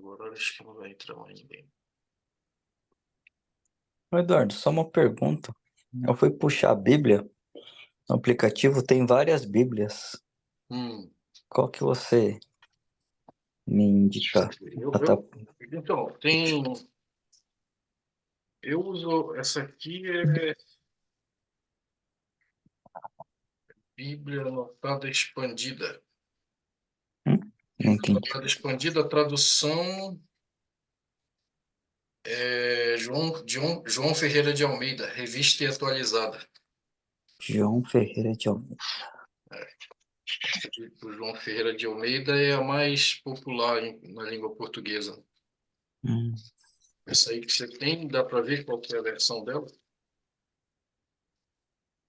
Agora acho que não vai entrar mais ninguém. Ô, Eduardo, só uma pergunta. Eu fui puxar a Bíblia. No aplicativo tem várias Bíblias. Hum, Qual que você me indica? eu, Ah, tá. eu, então, eu uso essa aqui, Bíblia Anotada Expandida. Não entendi. Anotada Expandida, a tradução é João Ferreira de Almeida, revista e atualizada. João Ferreira de Almeida. O João Ferreira de Almeida é a mais popular na língua portuguesa. Hum. Essa aí que você tem, dá para ver qual que é a versão dela?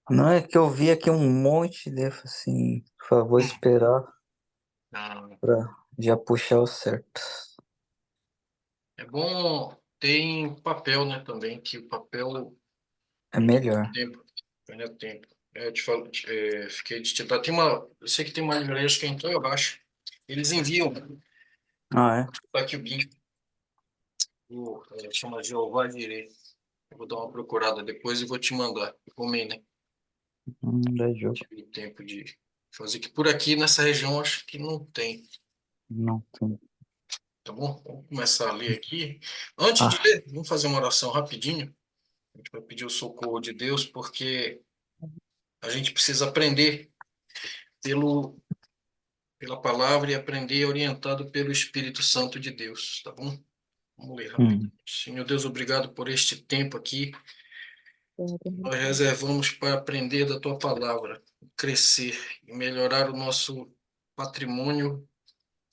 Não é que eu vi aqui um monte de assim. Por favor, esperar Ah, pra já puxar o certo. é bom, tem papel, né, também, que o papel É melhor. tempo, ganha tempo. Eu te falo, fiquei de te dar. Eu sei que tem uma livraria, acho que é então eu acho. Eles enviam, Ah, é? tá aqui o BIM, chama Jeová Jireh. Eu vou dar uma procurada depois e vou te mandar. Eu comi, né? Dá jogo. Tive tempo de fazer, que por aqui nessa região acho que não tem. Não tem. Tá bom? Vamos começar a ler aqui. Antes de Ah, ler, vamos fazer uma oração rapidinho. A gente vai pedir o socorro de Deus, porque a gente precisa aprender pelo, pela palavra e aprender orientado pelo Espírito Santo de Deus, tá bom? Vamos ler hum. rapidinho. Senhor Deus, obrigado por este tempo aqui. Nós reservamos para aprender da tua palavra, crescer e melhorar o nosso patrimônio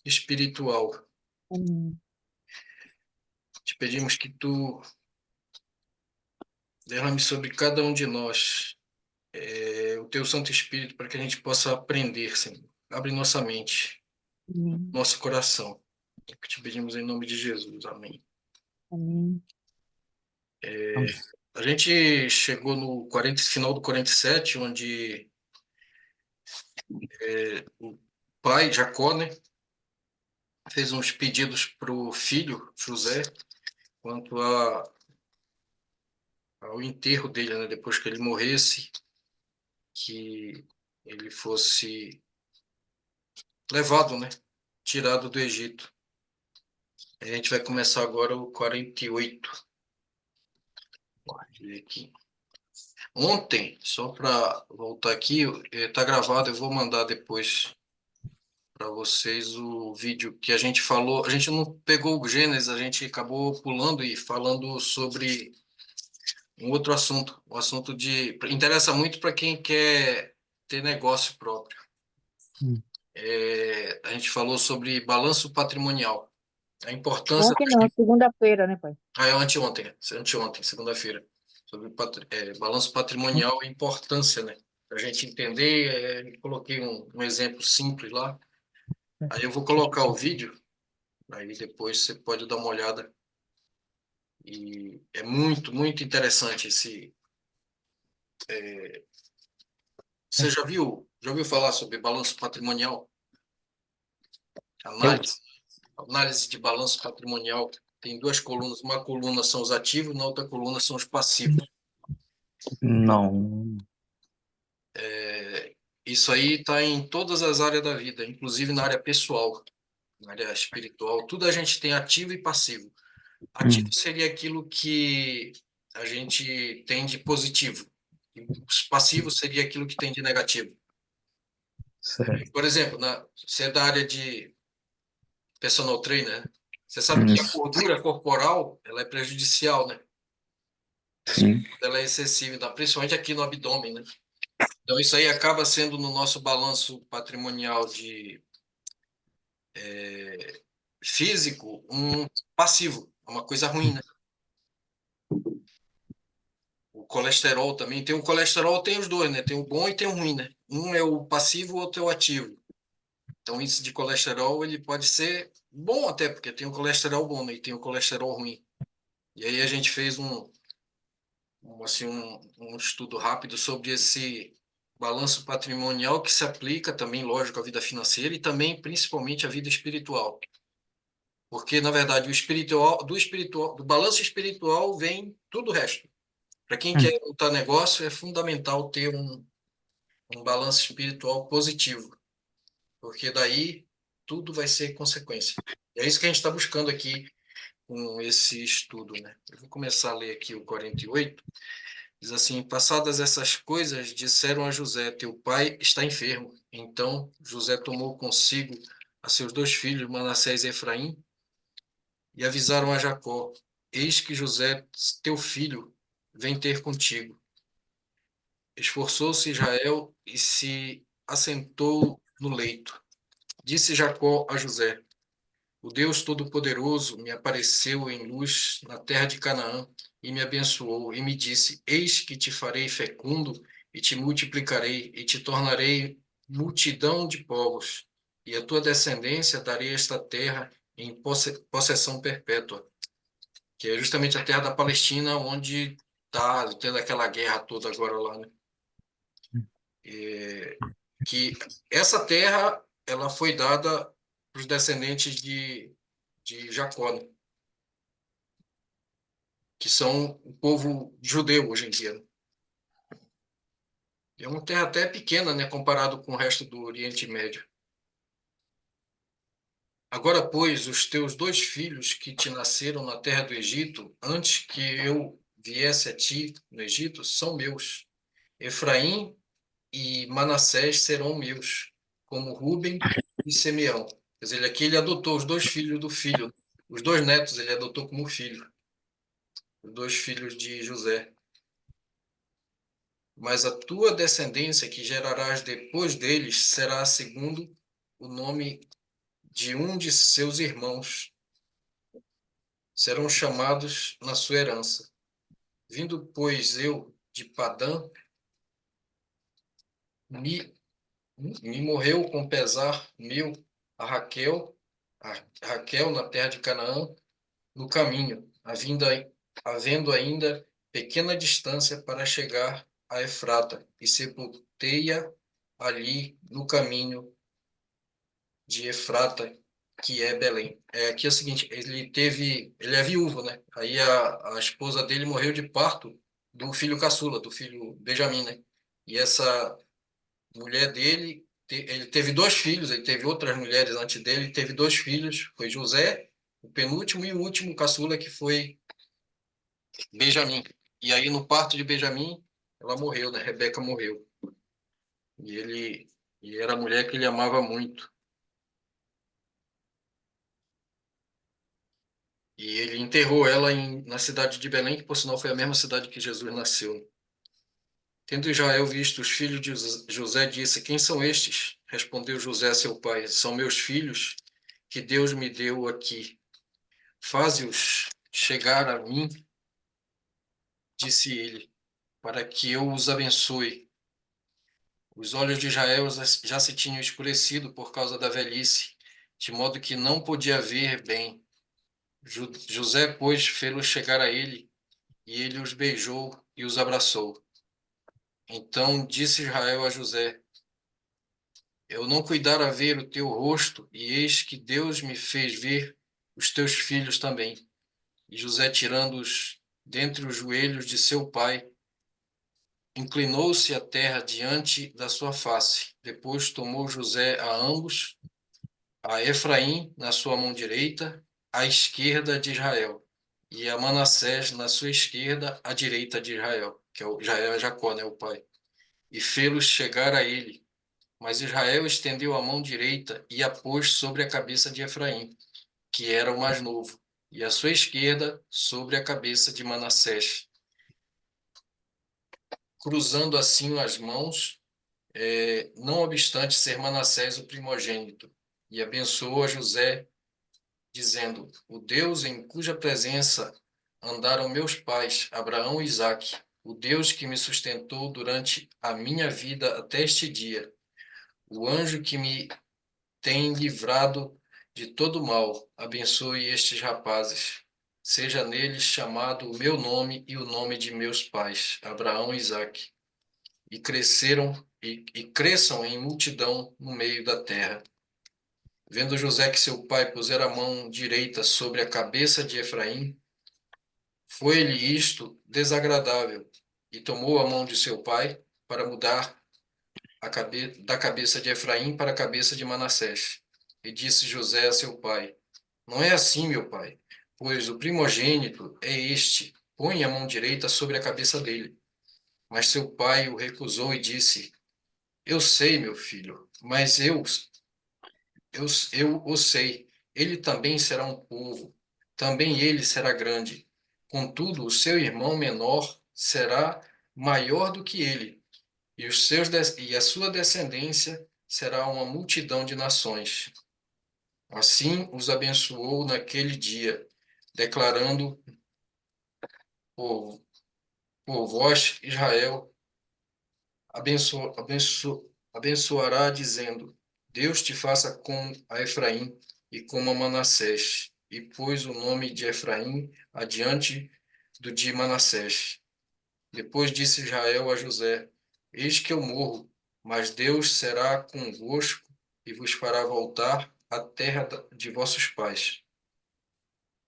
espiritual. Amém. Te pedimos que tu derrame sobre cada um de nós o teu Santo Espírito para que a gente possa aprender, Senhor. Abre nossa mente, Amém. nosso coração. É o que te pedimos em nome de Jesus. Amém. Amém. A gente chegou no final do 47, onde o pai, Jacó, né, fez uns pedidos para o filho, José, quanto ao enterro dele, né, depois que ele morresse, que ele fosse levado, né, tirado do Egito. A gente vai começar agora o 48. Deixa eu ver aqui. Ontem, só para voltar aqui, tá gravado, eu vou mandar depois para vocês o vídeo que a gente falou. A gente não pegou o Gênesis, a gente acabou pulando e falando sobre um outro assunto. Um assunto de. Interessa muito para quem quer ter negócio próprio. Hum. A gente falou sobre balanço patrimonial. A importância. Ontem não, segunda-feira, né, pai? É anteontem, segunda-feira. Sobre balanço patrimonial e importância, né? Para a gente entender, coloquei um exemplo simples lá. Aí eu vou colocar o vídeo, aí depois você pode dar uma olhada. E é muito, muito interessante esse. Você já ouviu falar sobre balanço patrimonial? Eu? Análise de balanço patrimonial. Tem duas colunas. Uma coluna são os ativos, na outra coluna são os passivos. Não. Isso aí está em todas as áreas da vida, inclusive na área pessoal, na área espiritual. Tudo a gente tem ativo e passivo. Ativo Hum. seria aquilo que a gente tem de positivo. E passivo seria aquilo que tem de negativo. Certo. Por exemplo, você é da área de personal trainer, você sabe que a Isso. gordura corporal ela é prejudicial, né? Sim. Ela é excessiva, principalmente aqui no abdômen, né? Então isso aí acaba sendo no nosso balanço patrimonial de físico um passivo, uma coisa ruim, né? O colesterol também tem o colesterol, tem os dois, né? Tem o bom e tem o ruim, né? Um é o passivo, o outro é o ativo. Então, o índice de colesterol ele pode ser bom até, porque tem o colesterol bom, né? E tem o colesterol ruim. E aí a gente fez um estudo rápido sobre esse balanço patrimonial que se aplica também, lógico, à vida financeira e também, principalmente, à vida espiritual. Porque, na verdade, do balanço espiritual vem tudo o resto. Para quem quer montar negócio, é fundamental ter um balanço espiritual positivo, porque daí tudo vai ser consequência. E é isso que a gente está buscando aqui com esse estudo, né? Eu vou começar a ler aqui o 48. Diz assim: passadas essas coisas, disseram a José: teu pai está enfermo. Então José tomou consigo a seus 2 filhos, Manassés e Efraim, e avisaram a Jacó: eis que José, teu filho, vem ter contigo. Esforçou-se Israel e se assentou no leito. Disse Jacó a José: o Deus Todo-Poderoso me apareceu em luz na terra de Canaã e me abençoou e me disse: eis que te farei fecundo e te multiplicarei e te tornarei multidão de povos, e a tua descendência darei esta terra em possessão perpétua, que é justamente a terra da Palestina, onde está tendo aquela guerra toda agora lá, né? Que essa terra ela foi dada para os descendentes de Jacó, né? Que são o povo judeu hoje em dia, né? É uma terra até pequena, né, comparado com o resto do Oriente Médio. Agora, pois, os teus 2 filhos que te nasceram na terra do Egito, antes que eu viesse a ti no Egito, são meus. Efraim e Manassés serão meus, como Ruben e Simeão. Quer dizer, aqui ele adotou os 2 filhos do filho, os 2 netos ele adotou como filho, os 2 filhos de José. Mas a tua descendência que gerarás depois deles será segundo o nome de um de seus irmãos. Serão chamados na sua herança. Vindo, pois, eu de Padã, me, me morreu com pesar meu a Raquel na terra de Canaã, no caminho, havendo ainda pequena distância para chegar a Efrata, e sepultei-a ali no caminho de Efrata, que é Belém. Aqui é o seguinte, ele é viúvo, né? Aí a esposa dele morreu de parto do filho caçula, do filho Benjamim, né? E essa mulher dele, ele teve 2 filhos, ele teve outras mulheres antes dele, ele teve 2 filhos, foi José, o penúltimo, e o último caçula, que foi Benjamim. E aí, no parto de Benjamim, ela morreu, né? Rebeca morreu. E era a mulher que ele amava muito. E ele enterrou ela na cidade de Belém, que por sinal foi a mesma cidade que Jesus nasceu. Tendo Israel visto os filhos de José, disse: quem são estes? Respondeu José a seu pai: são meus filhos que Deus me deu aqui. Faze-os chegar a mim, disse ele, para que eu os abençoe. Os olhos de Israel já se tinham escurecido por causa da velhice, de modo que não podia ver bem. José, pois, fê-los chegar a ele, e ele os beijou e os abraçou. Então disse Israel a José: eu não cuidara ver o teu rosto, e eis que Deus me fez ver os teus filhos também. E José, tirando-os dentre os joelhos de seu pai, inclinou-se à terra diante da sua face. Depois tomou José a ambos, a Efraim na sua mão direita, à esquerda de Israel, e a Manassés na sua esquerda, à direita de Israel, que Israel é Jacó, né, o pai, e fê-los chegar a ele. Mas Israel estendeu a mão direita e a pôs sobre a cabeça de Efraim, que era o mais novo, e a sua esquerda sobre a cabeça de Manassés, cruzando assim as mãos, não obstante ser Manassés o primogênito. E abençoou a José, dizendo: o Deus em cuja presença andaram meus pais, Abraão e Isaque, o Deus que me sustentou durante a minha vida até este dia, o anjo que me tem livrado de todo mal, abençoe estes rapazes. Seja neles chamado o meu nome e o nome de meus pais, Abraão e Isaque, e cresçam em multidão no meio da terra. Vendo José que seu pai pusera a mão direita sobre a cabeça de Efraim, foi-lhe isto desagradável, e tomou a mão de seu pai para mudar da cabeça de Efraim para a cabeça de Manassés. E disse José a seu pai: Não é assim, meu pai, pois o primogênito é este. Põe a mão direita sobre a cabeça dele. Mas seu pai o recusou e disse: Eu sei, meu filho, mas eu o sei. Ele também será um povo, também ele será grande. Contudo, o seu irmão menor será maior do que ele, e e a sua descendência será uma multidão de nações. Assim os abençoou naquele dia, declarando: Por, por vós, Israel, abençoará, dizendo: Deus te faça como a Efraim e como a Manassés. E pôs o nome de Efraim adiante do de Manassés. Depois disse Israel a José: Eis que eu morro, mas Deus será convosco e vos fará voltar à terra de vossos pais.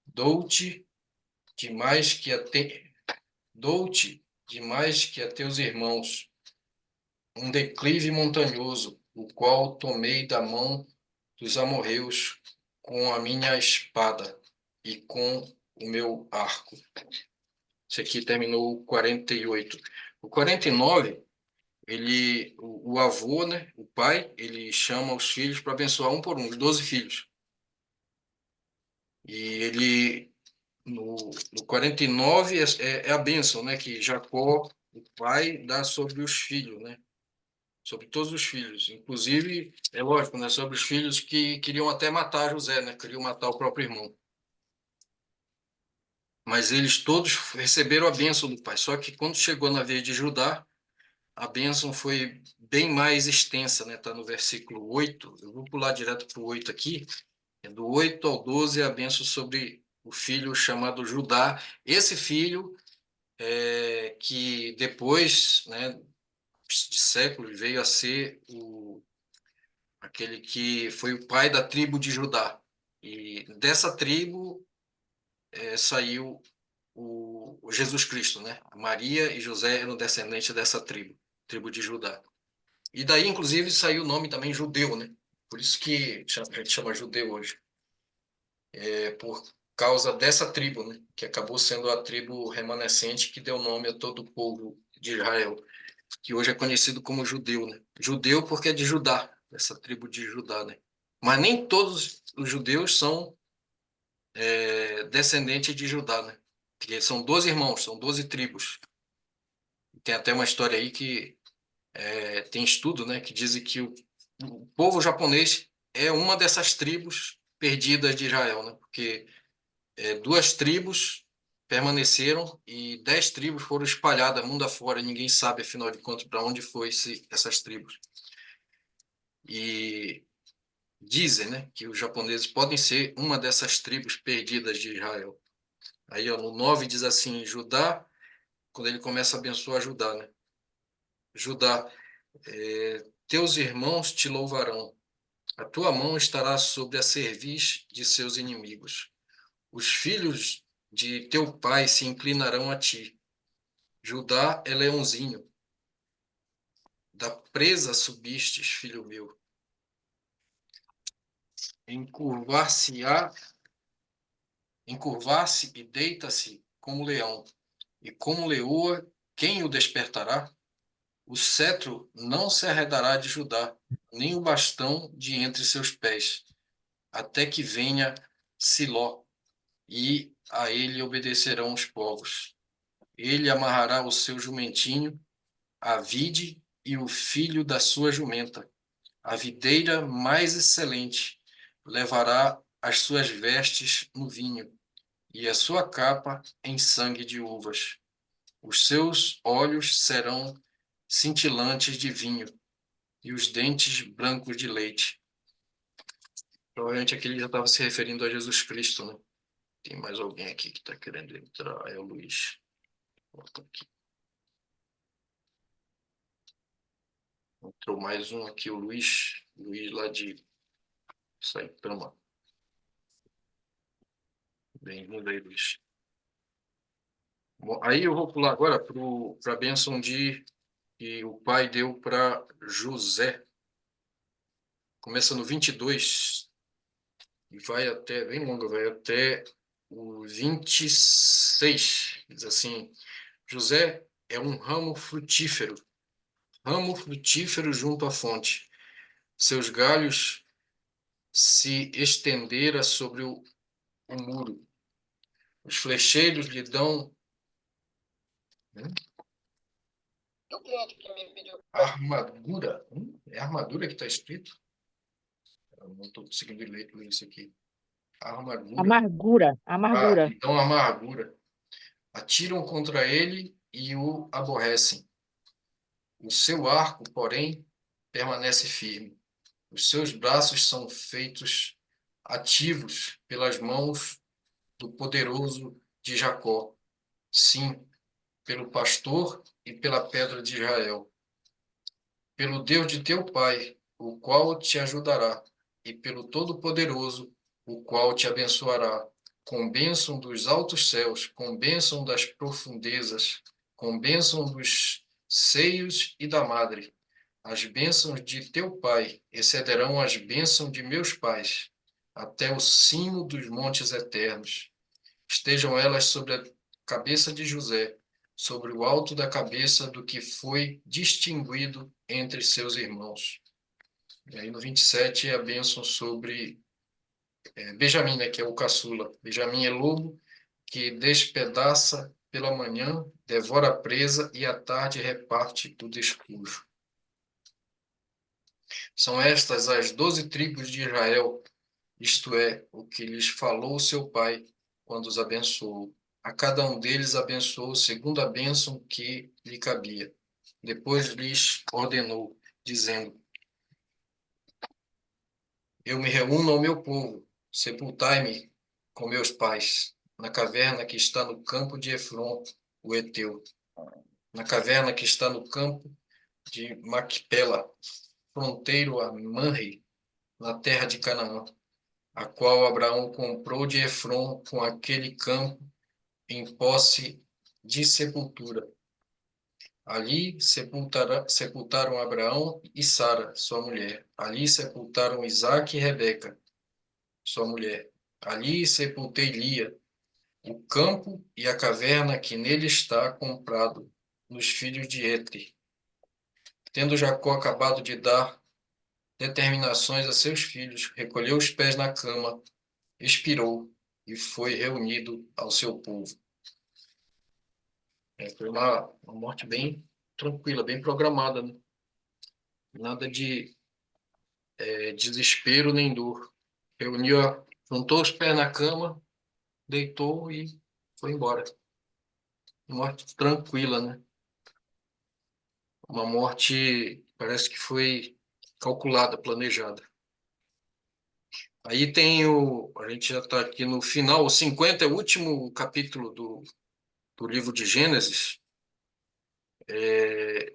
Dou-te de mais que a te... Dou-te de mais que a teus irmãos um declive montanhoso, o qual tomei da mão dos amorreus com a minha espada e com o meu arco. Esse aqui terminou o 48. O 49, o avô, né, o pai, ele chama os filhos para abençoar um por um, os 12 filhos. E ele, no 49, é a bênção, né, que Jacó, o pai, dá sobre os filhos, né? Sobre todos os filhos, inclusive, é lógico, né, sobre os filhos que queriam até matar José, né, queriam matar o próprio irmão. Mas eles todos receberam a bênção do pai. Só que quando chegou na vez de Judá, a bênção foi bem mais extensa, né? Está no versículo 8. Eu vou pular direto para o 8 aqui. É do 8 ao 12 a bênção sobre o filho chamado Judá. Esse filho que depois, né, de séculos, veio a ser aquele que foi o pai da tribo de Judá. E dessa tribo saiu o Jesus Cristo, né? Maria e José eram descendentes dessa tribo de Judá. E daí, inclusive, saiu o nome também judeu, né? Por isso que a gente chama judeu hoje. Por causa dessa tribo, né? Que acabou sendo a tribo remanescente que deu nome a todo o povo de Israel, que hoje é conhecido como judeu, né? Judeu porque é de Judá, essa tribo de Judá, né? Mas nem todos os judeus são descendentes de Judá, né? Porque são 12 irmãos, são 12 tribos. Tem até uma história aí que tem estudo, né, que dizem que o povo japonês é uma dessas tribos perdidas de Israel, né? Porque duas tribos permaneceram e 10 tribos foram espalhadas mundo afora. Ninguém sabe, afinal de contas, para onde foi essas tribos. E dizem, né, que os japoneses podem ser uma dessas tribos perdidas de Israel. Aí, ó, no 9 diz assim, Judá, quando ele começa a abençoar Judá, né? Judá, teus irmãos te louvarão. A tua mão estará sobre a cerviz de seus inimigos. Os filhos de teu pai se inclinarão a ti. Judá é leãozinho. Da presa subistes, filho meu. Encurvar-se-á, encurvar-se e deita-se como leão. E como leoa, quem o despertará? O cetro não se arredará de Judá, nem o bastão de entre seus pés, até que venha Siló, e a ele obedecerão os povos. Ele amarrará o seu jumentinho, a vide e o filho da sua jumenta, a videira mais excelente, levará as suas vestes no vinho, e a sua capa em sangue de uvas. Os seus olhos serão cintilantes de vinho, e os dentes brancos de leite. Provavelmente aqui ele já estava se referindo a Jesus Cristo, né? Tem mais alguém aqui que está querendo entrar, é o Luiz. Volta aqui. Entrou mais um aqui, o Luiz lá de Isso aí, turma. Bem-vindo aí, Luiz. Bom, aí eu vou pular agora para a bênção que o pai deu para José. Começa no 22 e vai até, bem longa, vai até o 26. Diz assim: José é um ramo frutífero junto à fonte. Seus galhos se estendera sobre o muro. Os flecheiros lhe dão Do cliente que me pediu. armadura. É armadura que está escrito? Eu não estou conseguindo ler isso aqui. Armadura. Amargura, amargura. Então amargura. Atiram contra ele e o aborrecem. O seu arco, porém, permanece firme. Os seus braços são feitos ativos pelas mãos do poderoso de Jacó. Sim, pelo pastor e pela pedra de Israel. Pelo Deus de teu pai, o qual te ajudará, e pelo Todo-Poderoso, o qual te abençoará, com bênção dos altos céus, com bênção das profundezas, com bênção dos seios e da madre. As bênçãos de teu pai excederão as bênçãos de meus pais, até o cimo dos montes eternos. Estejam elas sobre a cabeça de José, sobre o alto da cabeça do que foi distinguido entre seus irmãos. E aí no 27 é a bênção sobre Benjamim, né, que é o caçula. Benjamim é lobo que despedaça pela manhã, devora a presa e à tarde reparte o despojo. São estas as 12 tribos de Israel, isto é, o que lhes falou seu pai quando os abençoou. A cada um deles abençoou segundo a bênção que lhe cabia. Depois lhes ordenou, dizendo: Eu me reúno ao meu povo, sepultai-me com meus pais, na caverna que está no campo de Efron, o Heteu, na caverna que está no campo de Macpela, fronteiro a Manre, na terra de Canaã, a qual Abraão comprou de Efron com aquele campo em posse de sepultura. Ali sepultaram Abraão e Sara, sua mulher. Ali sepultaram Isaque e Rebeca, sua mulher. Ali sepultei Lia. O campo e a caverna que nele está comprado nos filhos de Eter. Tendo Jacó acabado de dar determinações a seus filhos, recolheu os pés na cama, expirou e foi reunido ao seu povo. Foi uma morte bem tranquila, bem programada, né? Nada de desespero nem dor. Reuniu, juntou os pés na cama, deitou e foi embora. Morte tranquila, né? Uma morte, parece que foi calculada, planejada. Aí tem a gente já está aqui no final, o 50 é o último capítulo do livro de Gênesis.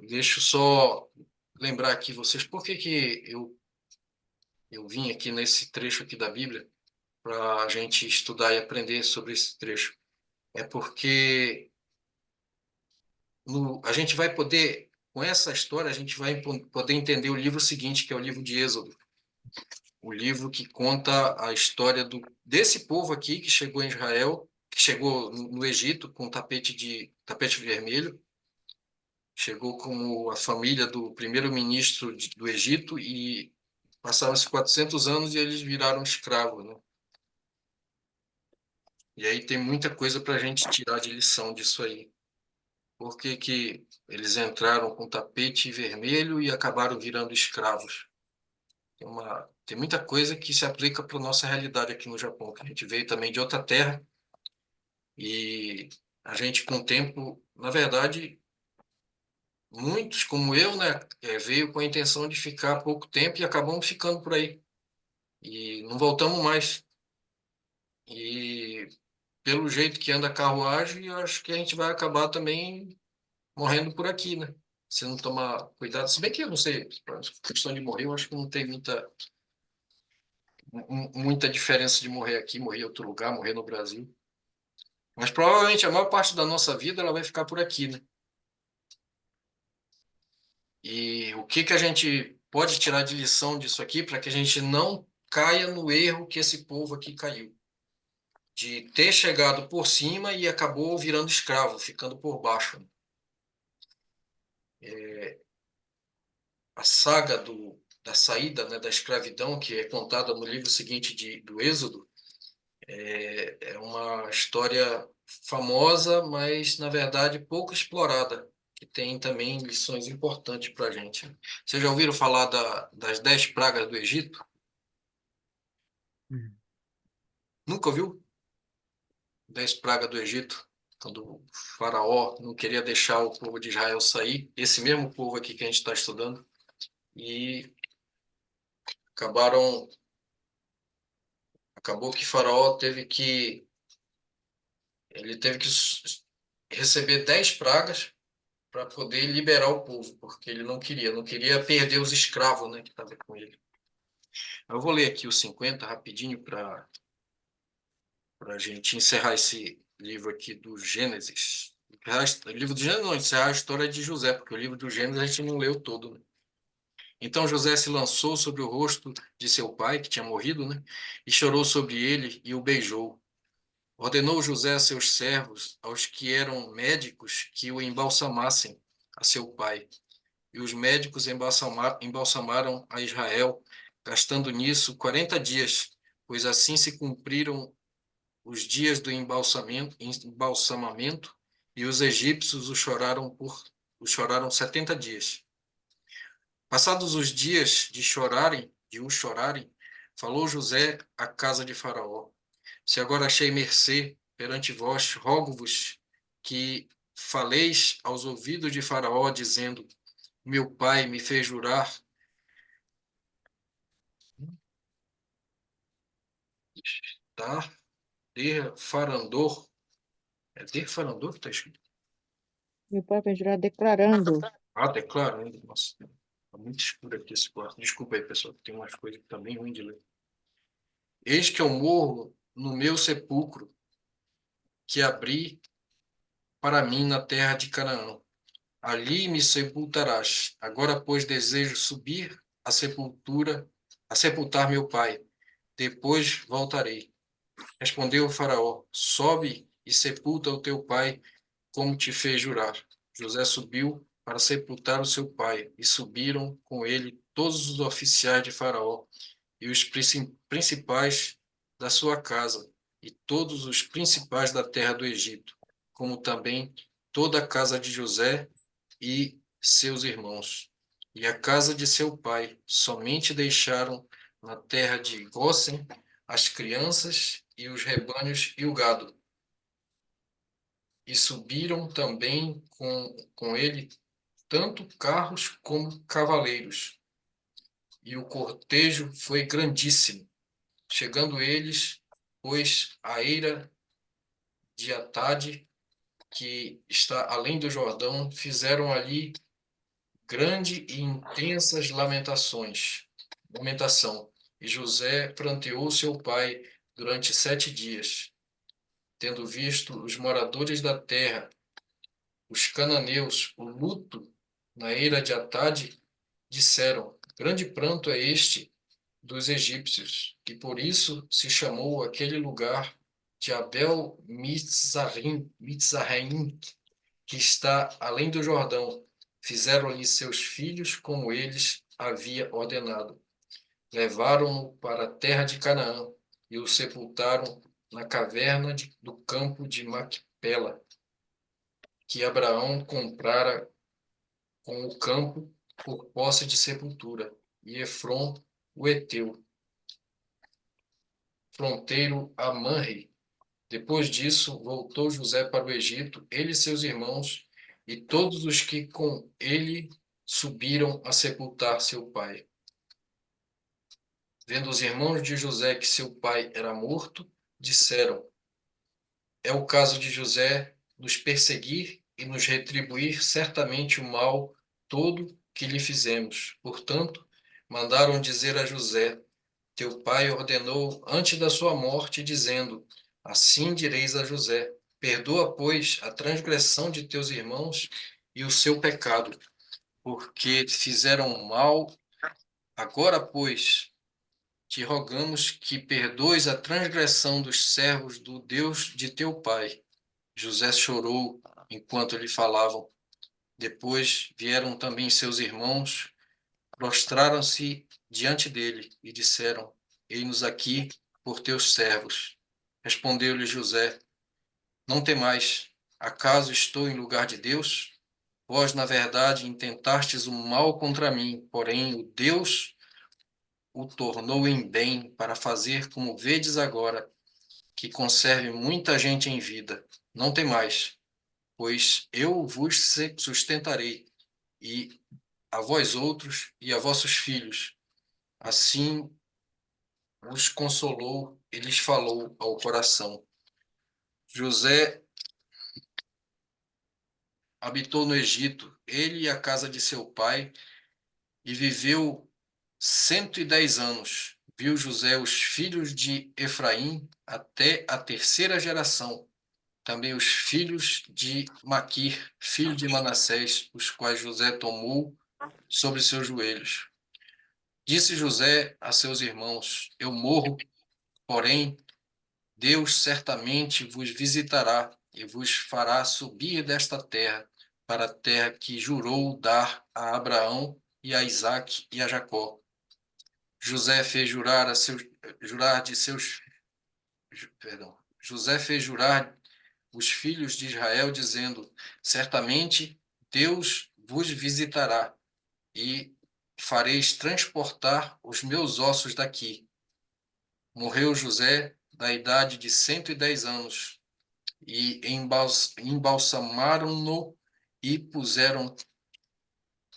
Deixa eu só lembrar aqui vocês, por que eu vim aqui nesse trecho aqui da Bíblia para a gente estudar e aprender sobre esse trecho. É porque a gente vai poder, com essa história, a gente vai poder entender o livro seguinte, que é o livro de Êxodo. O livro que conta a história desse povo aqui que chegou em Israel, que chegou no Egito com tapete vermelho, chegou como a família do primeiro-ministro do Egito e passaram-se 400 anos e eles viraram escravos, né? E aí tem muita coisa para a gente tirar de lição disso aí. Por que que eles entraram com tapete vermelho e acabaram virando escravos? Tem muita coisa que se aplica para a nossa realidade aqui no Japão, que a gente veio também de outra terra e a gente, com o tempo, na verdade, muitos, como eu, né, veio com a intenção de ficar pouco tempo e acabamos ficando por aí. E não voltamos mais. E pelo jeito que anda a carruagem, eu acho que a gente vai acabar também morrendo por aqui, né? Se não tomar cuidado. Se bem que eu não sei, questão de morrer, eu acho que não tem muita diferença de morrer aqui, morrer em outro lugar, morrer no Brasil. Mas provavelmente a maior parte da nossa vida ela vai ficar por aqui, né? E o que que a gente pode tirar de lição disso aqui para que a gente não caia no erro que esse povo aqui caiu, de ter chegado por cima e acabou virando escravo, ficando por baixo. A saga da saída, né, da escravidão, que é contada no livro seguinte do Êxodo, é uma história famosa, mas, na verdade, pouco explorada, que tem também lições importantes para a gente. Vocês já ouviram falar das 10 pragas do Egito? Nunca ouviu? 10 pragas do Egito, quando o faraó não queria deixar o povo de Israel sair, esse mesmo povo aqui que a gente está estudando, e acabaram, acabou que faraó ele teve que receber 10 pragas para poder liberar o povo, porque ele não queria perder os escravos, né, que estavam com ele. Eu vou ler aqui os 50 rapidinho para a gente encerrar esse livro aqui do Gênesis. O livro do Gênesis não, encerrar a história de José, porque o livro do Gênesis a gente não leu todo, né? Então José se lançou sobre o rosto de seu pai, que tinha morrido, né? E chorou sobre ele e o beijou. Ordenou José a seus servos, aos que eram médicos, que o embalsamassem a seu pai. E os médicos embalsamaram a Israel, gastando nisso 40 dias, pois assim se cumpriram os dias do embalsamamento, e os egípcios o choraram 70 dias. Passados os dias de o chorarem, falou José à casa de Faraó: Se agora achei mercê perante vós, rogo-vos que faleis aos ouvidos de Faraó, dizendo: Meu pai me fez jurar. Tá? De Farandor. É de Farandor que está escrito? Meu pai vai jurar declarando. Ah, declaro ainda. Nossa, tá muito escuro aqui esse quarto. Desculpa aí, pessoal, tem umas coisas que tá bem ruim de ler. Eis que eu morro no meu sepulcro, que abri para mim na terra de Canaã. Ali me sepultarás. Agora, pois, desejo subir à sepultura, a sepultar meu pai. Depois voltarei. Respondeu o faraó: Sobe e sepulta o teu pai, como te fez jurar. José subiu para sepultar o seu pai, e subiram com ele todos os oficiais de Faraó e os principais da sua casa, e todos os principais da terra do Egito, como também toda a casa de José e seus irmãos. E a casa de seu pai somente deixaram na terra de Gósen as crianças e os rebanhos e o gado. E subiram também com ele tanto carros como cavaleiros. E o cortejo foi grandíssimo. Chegando eles, pois a eira de Atade, que está além do Jordão, fizeram ali grande e intensas lamentação. E José pranteou seu pai durante 7 dias, tendo visto os moradores da terra, os cananeus, o luto na eira de Atade, disseram: Grande pranto é este dos egípcios, e por isso se chamou aquele lugar de Abel Mitzraim, que está além do Jordão. Fizeram-lhe seus filhos como eles havia ordenado. Levaram-no para a terra de Canaã e o sepultaram na caverna do campo de Macpela, que Abraão comprara com o campo por posse de sepultura, e Efron, o heteu, fronteiro a Manre. Depois disso, voltou José para o Egito, ele e seus irmãos, e todos os que com ele subiram a sepultar seu pai. Vendo os irmãos de José que seu pai era morto, disseram: É o caso de José nos perseguir e nos retribuir certamente o mal todo que lhe fizemos. Portanto, mandaram dizer a José: teu pai ordenou antes da sua morte, dizendo: Assim direis a José: Perdoa, pois, a transgressão de teus irmãos e o seu pecado, porque fizeram mal. Agora, pois, te rogamos que perdoes a transgressão dos servos do Deus de teu pai. José chorou enquanto lhe falavam. Depois vieram também seus irmãos, prostraram-se diante dele e disseram: Eis-nos aqui por teus servos. Respondeu-lhe José: Não temais, acaso estou em lugar de Deus? Vós, na verdade, intentastes o mal contra mim, porém o Deus o tornou em bem para fazer como vedes agora, que conserve muita gente em vida. Não temais, pois eu vos sustentarei, e a vós outros e a vossos filhos. Assim os consolou e lhes falou ao coração. José habitou no Egito, ele e a casa de seu pai, e viveu 110 anos. Viu José os filhos de Efraim até a terceira geração, também os filhos de Maquir, filho de Manassés, os quais José tomou sobre seus joelhos. Disse José a seus irmãos: Eu morro, porém Deus certamente vos visitará e vos fará subir desta terra para a terra que jurou dar a Abraão e a Isaque e a Jacó. José fez jurar jurar de seus, perdão, José fez jurar os filhos de Israel, dizendo: Certamente Deus vos visitará e fareis transportar os meus ossos daqui. Morreu José da idade de 110 anos e embalsamaram-no e puseram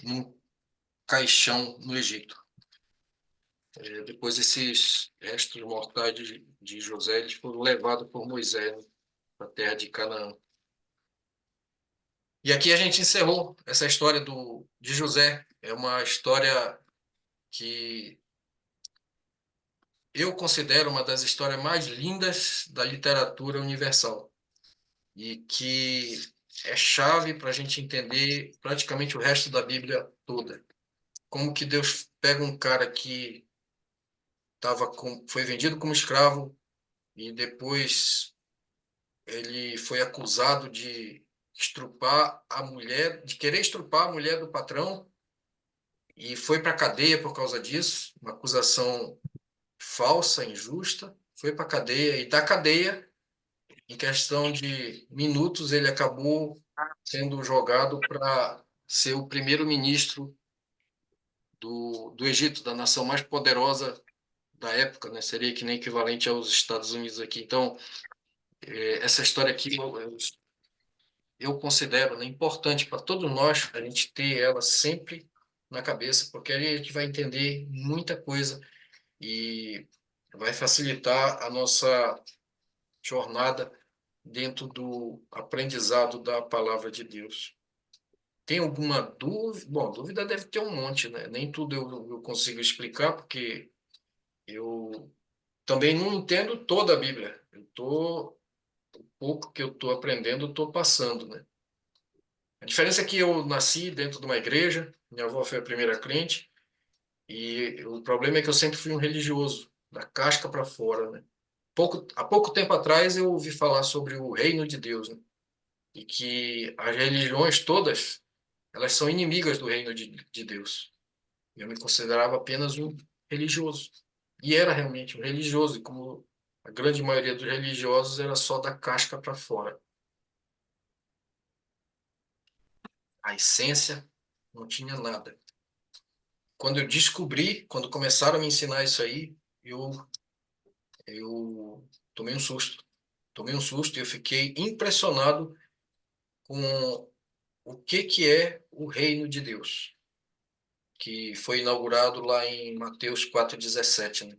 num caixão no Egito. Depois esses restos mortais de José eles foram levados por Moisés, né, para a terra de Canaã. E aqui a gente encerrou essa história de José. É uma história que eu considero uma das histórias mais lindas da literatura universal e que é chave para a gente entender praticamente o resto da Bíblia toda. Como que Deus pega um cara que foi vendido como escravo e depois ele foi acusado de estrupar a mulher, de querer estrupar a mulher do patrão e foi para a cadeia por causa disso, uma acusação falsa, injusta, foi para a cadeia e da cadeia, em questão de minutos, ele acabou sendo jogado para ser o primeiro-ministro do Egito, da nação mais poderosa da época, né? Seria que nem equivalente aos Estados Unidos aqui. Então, essa história aqui eu considero, né, importante para todos nós a gente ter ela sempre na cabeça, porque aí a gente vai entender muita coisa e vai facilitar a nossa jornada dentro do aprendizado da palavra de Deus. Tem alguma dúvida? Bom, dúvida deve ter um monte, né? Nem tudo eu consigo explicar, porque eu também não entendo toda a Bíblia. O pouco que eu estou aprendendo, eu estou passando, né? A diferença é que eu nasci dentro de uma igreja, minha avó foi a primeira crente, e o problema é que eu sempre fui um religioso, da casca para fora, né? Há pouco tempo atrás eu ouvi falar sobre o reino de Deus, né? E que as religiões todas, elas são inimigas do reino de Deus. Eu me considerava apenas um religioso. E era realmente um religioso, e como a grande maioria dos religiosos era só da casca para fora. A essência não tinha nada. Quando eu descobri, quando começaram a me ensinar isso aí, eu tomei um susto. Tomei um susto e eu fiquei impressionado com o que é o reino de Deus, que foi inaugurado lá em Mateus 4,17, né?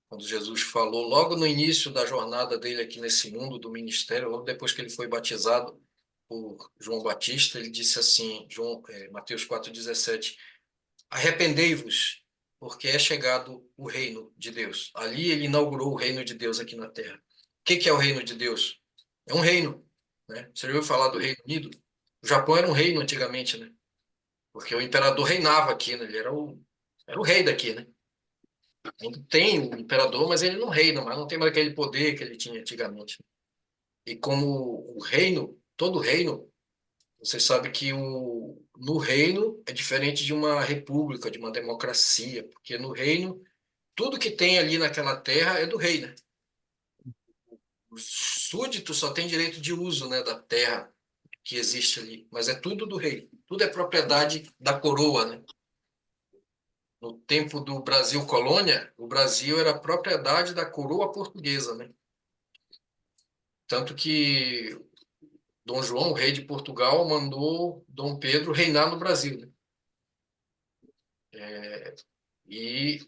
Quando Jesus falou logo no início da jornada dele aqui nesse mundo, do ministério, logo depois que ele foi batizado por João Batista, ele disse assim, Mateus 4,17, arrependei-vos porque é chegado o reino de Deus. Ali ele inaugurou o reino de Deus aqui na Terra. O que é o reino de Deus? É um reino, né? Você já ouviu falar do Reino Unido? O Japão era um reino antigamente, né? Porque o imperador reinava aqui, né? Ele era o rei daqui, né? Ainda tem o imperador, mas ele não reina, mas não tem mais aquele poder que ele tinha antigamente. E como o reino, todo reino, você sabe que no reino é diferente de uma república, de uma democracia, porque no reino, tudo que tem ali naquela terra é do rei, né? Os súditos só têm direito de uso, né, da terra que existe ali, mas é tudo do rei. Tudo é propriedade da coroa, né? No tempo do Brasil colônia, o Brasil era propriedade da coroa portuguesa, né? Tanto que Dom João, o rei de Portugal, mandou Dom Pedro reinar no Brasil, né? E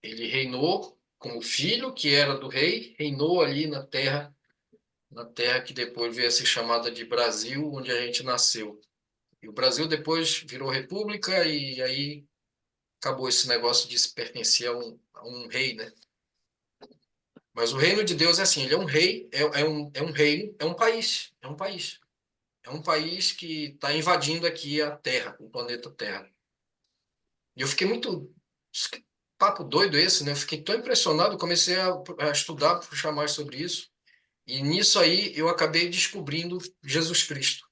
ele reinou como filho, que era do rei, reinou ali na terra que depois veio a ser chamada de Brasil, onde a gente nasceu. E o Brasil depois virou república e aí acabou esse negócio de se pertencer a um rei, né? Mas o reino de Deus é assim, ele é um rei, é um reino, é um país, é um país. É um país que está invadindo aqui a Terra, o planeta Terra. E eu fiquei muito... Papo doido esse, né? Eu fiquei tão impressionado, comecei a estudar, puxar mais sobre isso. E nisso aí eu acabei descobrindo Jesus Cristo.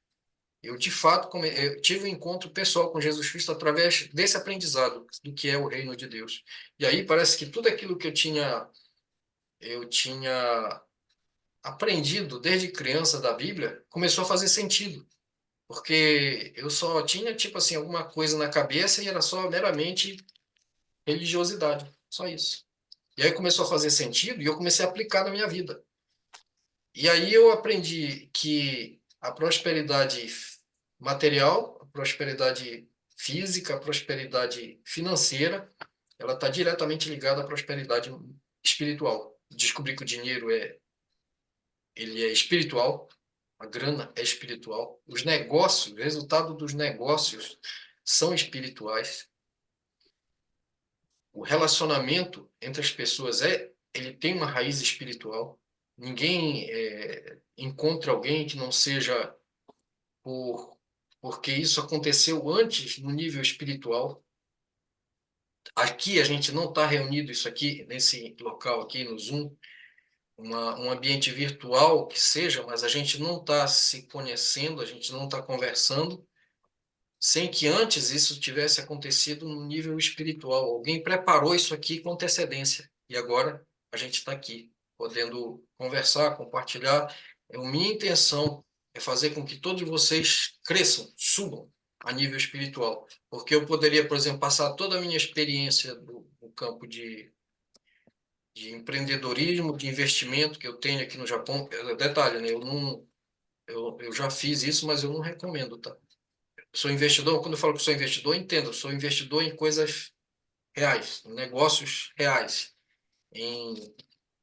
Eu, de fato, eu tive um encontro pessoal com Jesus Cristo através desse aprendizado do que é o reino de Deus. E aí parece que tudo aquilo que eu tinha aprendido desde criança da Bíblia começou a fazer sentido. Porque eu só tinha, tipo assim, alguma coisa na cabeça e era só meramente religiosidade. Só isso. E aí começou a fazer sentido e eu comecei a aplicar na minha vida. E aí eu aprendi que a prosperidade material, a prosperidade física, a prosperidade financeira, ela está diretamente ligada à prosperidade espiritual. Descobri que o dinheiro ele é espiritual, a grana é espiritual, os negócios, o resultado dos negócios são espirituais. O relacionamento entre as pessoas ele tem uma raiz espiritual. Ninguém encontra alguém que não seja por porque isso aconteceu antes no nível espiritual. Aqui a gente não está reunido isso aqui nesse local aqui no Zoom, um ambiente virtual que seja, mas a gente não está se conhecendo, a gente não está conversando sem que antes isso tivesse acontecido no nível espiritual. Alguém preparou isso aqui com antecedência e agora a gente está aqui, podendo conversar, compartilhar. A minha intenção é fazer com que todos vocês cresçam, subam a nível espiritual, porque eu poderia, por exemplo, passar toda a minha experiência no campo de empreendedorismo, de investimento que eu tenho aqui no Japão. Detalhe, né? Eu já fiz isso, mas eu não recomendo, tá? Sou investidor, quando eu falo que sou investidor, entendo, sou investidor em coisas reais, em negócios reais,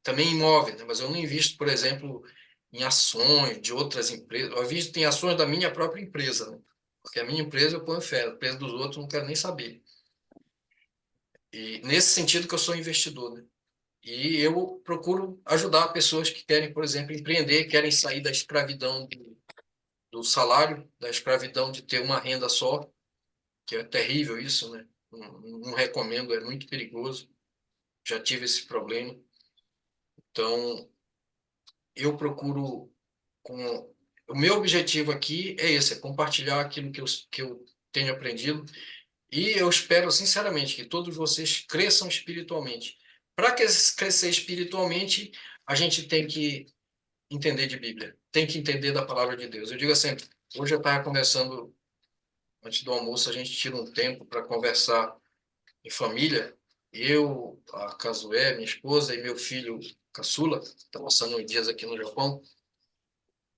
também em imóveis, né? Mas eu não invisto, por exemplo, em ações de outras empresas. Eu invisto em ações da minha própria empresa, né? Porque a minha empresa eu ponho fé, a empresa dos outros eu não quero nem saber. E nesse sentido que eu sou investidor, né? E eu procuro ajudar pessoas que querem, por exemplo, empreender, querem sair da escravidão do salário, da escravidão de ter uma renda só, que é terrível isso, né? Não recomendo, é muito perigoso. Já tive esse problema. Então, eu procuro com o meu objetivo aqui é esse, é compartilhar aquilo que eu tenho aprendido e eu espero sinceramente que todos vocês cresçam espiritualmente. Para crescer espiritualmente, a gente tem que entender de Bíblia, tem que entender da palavra de Deus. Eu digo assim, hoje eu estava conversando antes do almoço, a gente tira um tempo para conversar em família, eu, a Cazué, minha esposa e meu filho caçula, está passando uns dias aqui no Japão,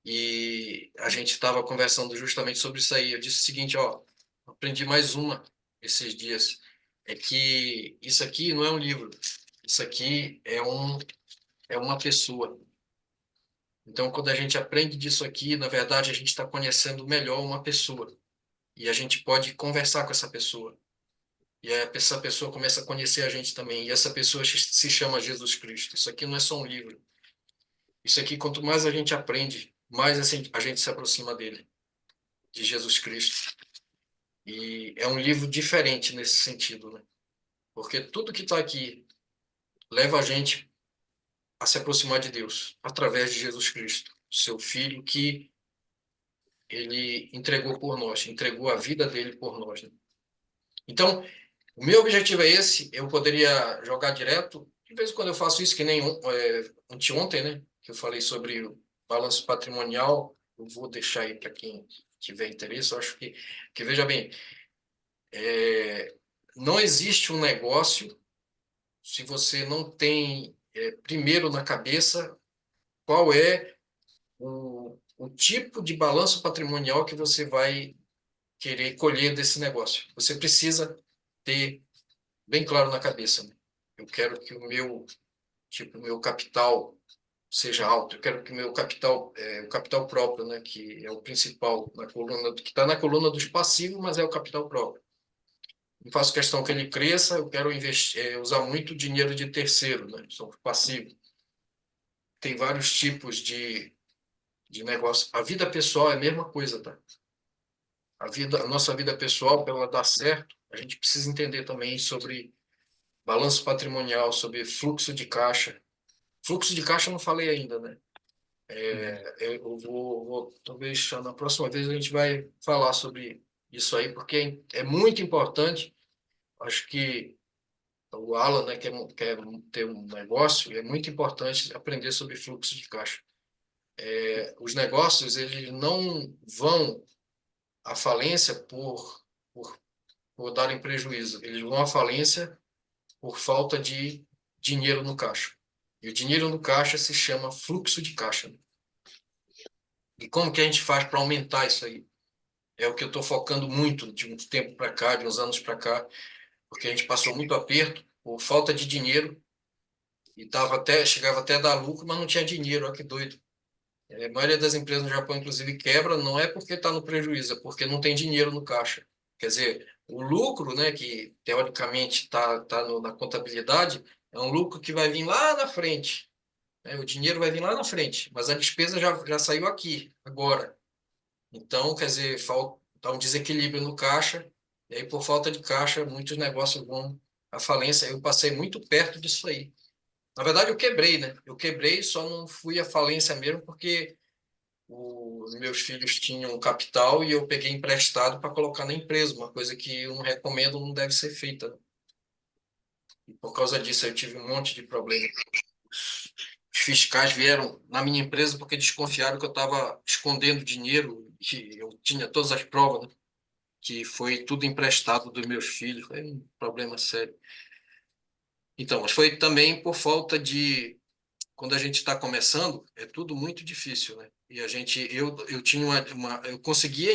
e a gente estava conversando justamente sobre isso aí. Eu disse o seguinte, ó, aprendi mais uma esses dias, é que isso aqui não é um livro, isso aqui é uma pessoa. Então, quando a gente aprende disso aqui, na verdade, a gente está conhecendo melhor uma pessoa, e a gente pode conversar com essa pessoa. E aí essa pessoa começa a conhecer a gente também. E essa pessoa se chama Jesus Cristo. Isso aqui não é só um livro. Isso aqui, quanto mais a gente aprende, mais assim, a gente se aproxima dele, de Jesus Cristo. E é um livro diferente nesse sentido, né? Porque tudo que está aqui leva a gente a se aproximar de Deus através de Jesus Cristo, seu Filho que ele entregou por nós, entregou a vida dele por nós, né? Então, o meu objetivo é esse. Eu poderia jogar direto. De vez em quando eu faço isso, que nem anteontem, né? Que eu falei sobre o balanço patrimonial. Eu vou deixar aí para quem tiver interesse. Eu acho que veja bem, não existe um negócio se você não tem primeiro na cabeça qual é o tipo de balanço patrimonial que você vai querer colher desse negócio. Você precisa ter bem claro na cabeça, né? Eu quero que o meu capital seja alto. Eu quero que o meu capital, o capital próprio, né, que é o principal na coluna, que está na coluna dos passivos, mas é o capital próprio. Não faço questão que ele cresça. Eu quero investir, usar muito dinheiro de terceiro, né? São passivos. Tem vários tipos de negócio. A vida pessoal é a mesma coisa, tá? A nossa vida pessoal, para ela dar certo, a gente precisa entender também sobre balanço patrimonial, sobre fluxo de caixa. Fluxo de caixa eu não falei ainda, né? Eu talvez na próxima vez a gente vai falar sobre isso aí, porque é muito importante. Acho que o Alan, né, quer ter um negócio, e é muito importante aprender sobre fluxo de caixa. Os negócios, eles não vão à falência por, por darem prejuízo. Eles vão à falência por falta de dinheiro no caixa. E o dinheiro no caixa se chama fluxo de caixa. E como que a gente faz para aumentar isso aí? É o que eu estou focando muito de um tempo para cá, de uns anos para cá, porque a gente passou muito aperto por falta de dinheiro e chegava até a dar lucro, mas não tinha dinheiro. Olha que doido. A maioria das empresas no Japão, inclusive, quebra, não é porque está no prejuízo, é porque não tem dinheiro no caixa. Quer dizer, o lucro, né, que teoricamente está na contabilidade, é um lucro que vai vir lá na frente, né? O dinheiro vai vir lá na frente, mas a despesa já saiu aqui, agora. Então, quer dizer, está um desequilíbrio no caixa, e aí, por falta de caixa, muitos negócios vão à falência. Eu passei muito perto disso aí. Na verdade, eu quebrei, né? Eu quebrei, só não fui à falência mesmo porque os meus filhos tinham capital e eu peguei emprestado para colocar na empresa, uma coisa que eu não recomendo, não deve ser feita, né? E por causa disso eu tive um monte de problemas. Os fiscais vieram na minha empresa porque desconfiaram que eu estava escondendo dinheiro, que eu tinha todas as provas, né? Que foi tudo emprestado dos meus filhos. Foi um problema sério. Então, mas foi também por falta de quando a gente está começando, é tudo muito difícil, né? E eu tinha eu conseguia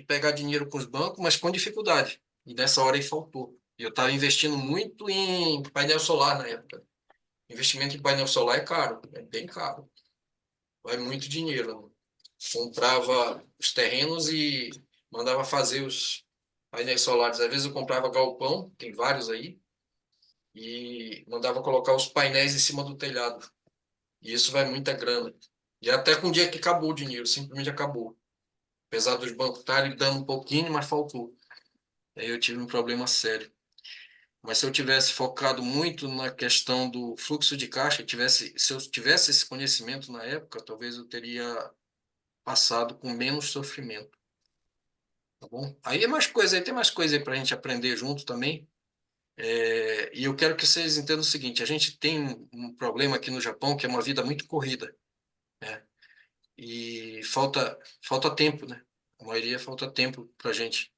pegar dinheiro com os bancos, mas com dificuldade. E nessa hora aí faltou. E eu estava investindo muito em painel solar na época. Investimento em painel solar é caro, é bem caro. Vai muito dinheiro, né? Comprava os terrenos e mandava fazer os painéis solares. Às vezes eu comprava galpão, tem vários aí, e mandava colocar os painéis em cima do telhado. E isso vai muita grana. E até com o dia que acabou o dinheiro, simplesmente acabou. Apesar dos bancos estarem dando um pouquinho, mas faltou. Aí eu tive um problema sério. Mas se eu tivesse focado muito na questão do fluxo de caixa, se eu tivesse esse conhecimento na época, talvez eu teria passado com menos sofrimento. Tá bom? Aí é mais coisa, aí tem mais coisa aí para a gente aprender junto também. E eu quero que vocês entendam o seguinte: a gente tem um problema aqui no Japão que é uma vida muito corrida, né? E falta tempo, né? A maioria falta tempo para a gente.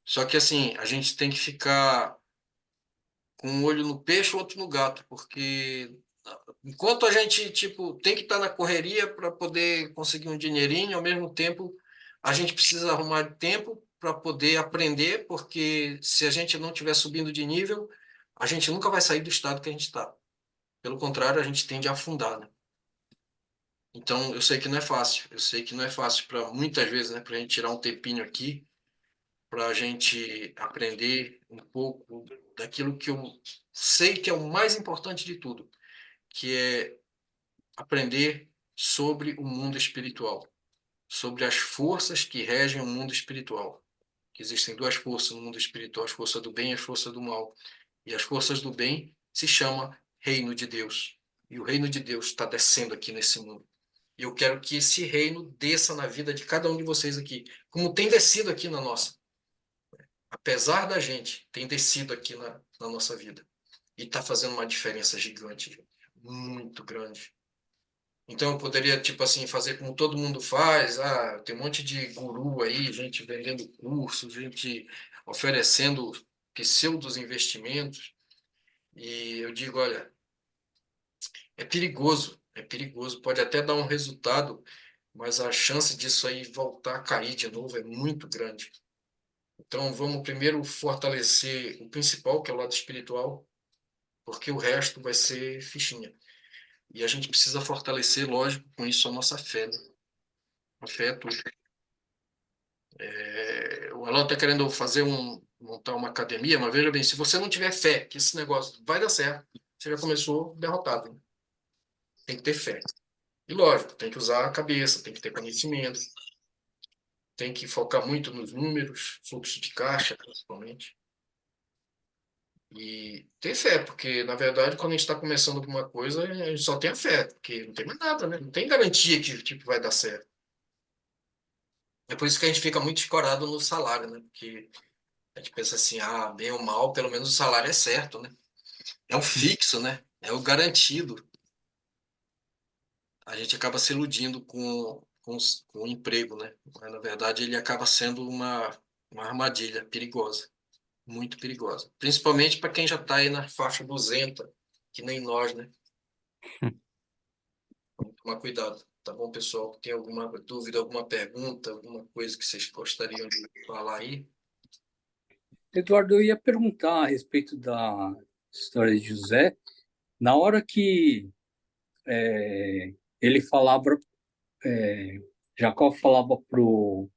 Só que assim, a gente tem que ficar com um olho no peixe, outro no gato, porque enquanto a gente tipo tem que estar na correria para poder conseguir um dinheirinho, ao mesmo tempo a gente precisa arrumar tempo para poder aprender, porque se a gente não estiver subindo de nível, a gente nunca vai sair do estado que a gente está. Pelo contrário, a gente tende a afundar, né? Então, eu sei que não é fácil. Eu sei que não é fácil para muitas vezes, né, para a gente tirar um tempinho aqui para a gente aprender um pouco daquilo que eu sei que é o mais importante de tudo, que é aprender sobre o mundo espiritual, sobre as forças que regem o mundo espiritual. Que existem duas forças no mundo espiritual, as forças do bem e as forças do mal. E as forças do bem se chama Reino de Deus. E o Reino de Deus está descendo aqui nesse mundo. E eu quero que esse reino desça na vida de cada um de vocês aqui, como tem descido aqui na nossa. Apesar da gente, tem descido aqui na nossa vida. E está fazendo uma diferença gigante, gente. Muito grande. Então eu poderia, tipo assim, fazer como todo mundo faz. Ah, tem um monte de guru aí, gente vendendo cursos, gente oferecendo pseudos investimentos. E eu digo, olha, é perigoso, pode até dar um resultado, mas a chance disso aí voltar a cair de novo é muito grande. Então vamos primeiro fortalecer o principal, que é o lado espiritual, porque o resto vai ser fichinha. E a gente precisa fortalecer, lógico, com isso a nossa fé, né? A fé é tudo. O Alan está querendo montar uma academia, mas veja bem, se você não tiver fé que esse negócio vai dar certo, você já começou derrotado, né? Tem que ter fé. E lógico, tem que usar a cabeça, tem que ter conhecimento, tem que focar muito nos números, fluxo de caixa, principalmente. E ter fé, porque, na verdade, quando a gente está começando alguma coisa, a gente só tem a fé, porque não tem mais nada, né? Não tem garantia que tipo, vai dar certo. É por isso que a gente fica muito escorado no salário, né? Porque a gente pensa assim, ah, bem ou mal, pelo menos o salário é certo, né? É o fixo, né? É o garantido. A gente acaba se iludindo com o emprego, né? Mas, na verdade, ele acaba sendo uma armadilha perigosa, muito perigosa. Principalmente para quem já está aí na faixa 200, que nem nós, né? Vamos tomar cuidado, tá bom, pessoal? Tem alguma dúvida, alguma pergunta, alguma coisa que vocês gostariam de falar aí? Eduardo, eu ia perguntar a respeito da história de José. Na hora que ele falava, Jacó falava pro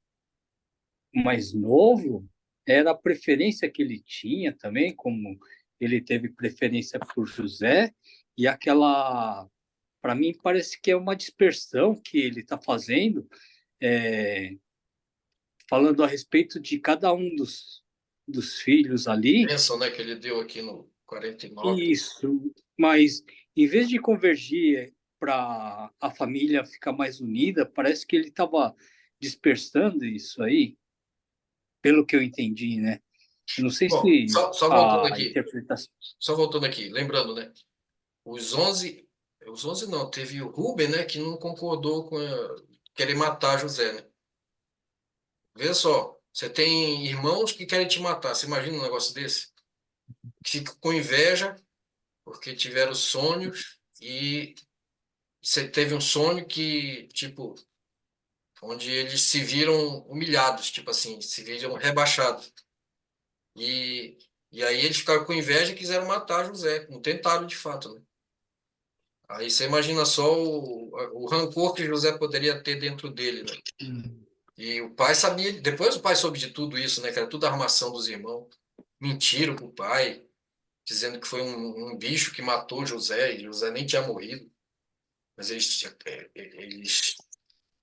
mais novo, era a preferência que ele tinha também, como ele teve preferência por José, e aquela, para mim, parece que é uma dispersão que ele está fazendo, é, falando a respeito de cada um dos filhos ali. Bênção, né, que ele deu aqui no 49. Isso, mas em vez de convergir para a família ficar mais unida, parece que ele estava dispersando isso aí, pelo que eu entendi, né? Eu não sei Bom, se só voltando a aqui, interpretação. lembrando, né? Os 11 não, teve o Rubem, né, que não concordou com querer matar José, né? Veja só, você tem irmãos que querem te matar, você imagina um negócio desse? Que fica com inveja porque tiveram sonhos e você teve um sonho que, tipo, onde eles se viram humilhados, tipo assim, se viram rebaixados. E, e aí eles ficaram com inveja e quiseram matar José, não tentaram de fato, né? Aí você imagina só o rancor que José poderia ter dentro dele, né? E o pai sabia, depois o pai soube de tudo isso, né? Que era tudo armação dos irmãos. Mentiram pro pai, dizendo que foi um bicho que matou José, e José nem tinha morrido. Mas eles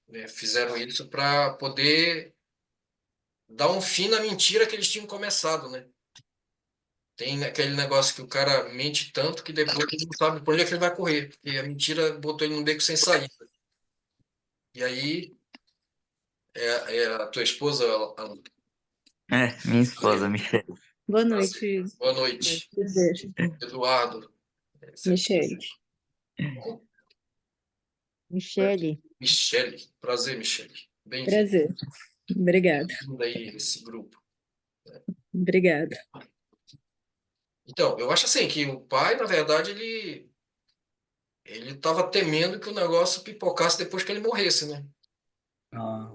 né, fizeram isso para poder dar um fim na mentira que eles tinham começado, né? Tem aquele negócio que o cara mente tanto que depois ele não sabe por onde é que ele vai correr, porque a mentira botou ele num beco sem saída. E aí, é a tua esposa, Alan? É, minha esposa, Michelle. Boa noite, Boa noite, prazer. Eduardo. Michele. Michele, Michele, prazer, Michele. Bem-vindo Prazer. Obrigada. aí a esse grupo. Obrigada. Então, eu acho assim que o pai, na verdade, ele estava temendo que o negócio pipocasse depois que ele morresse, né? Ah,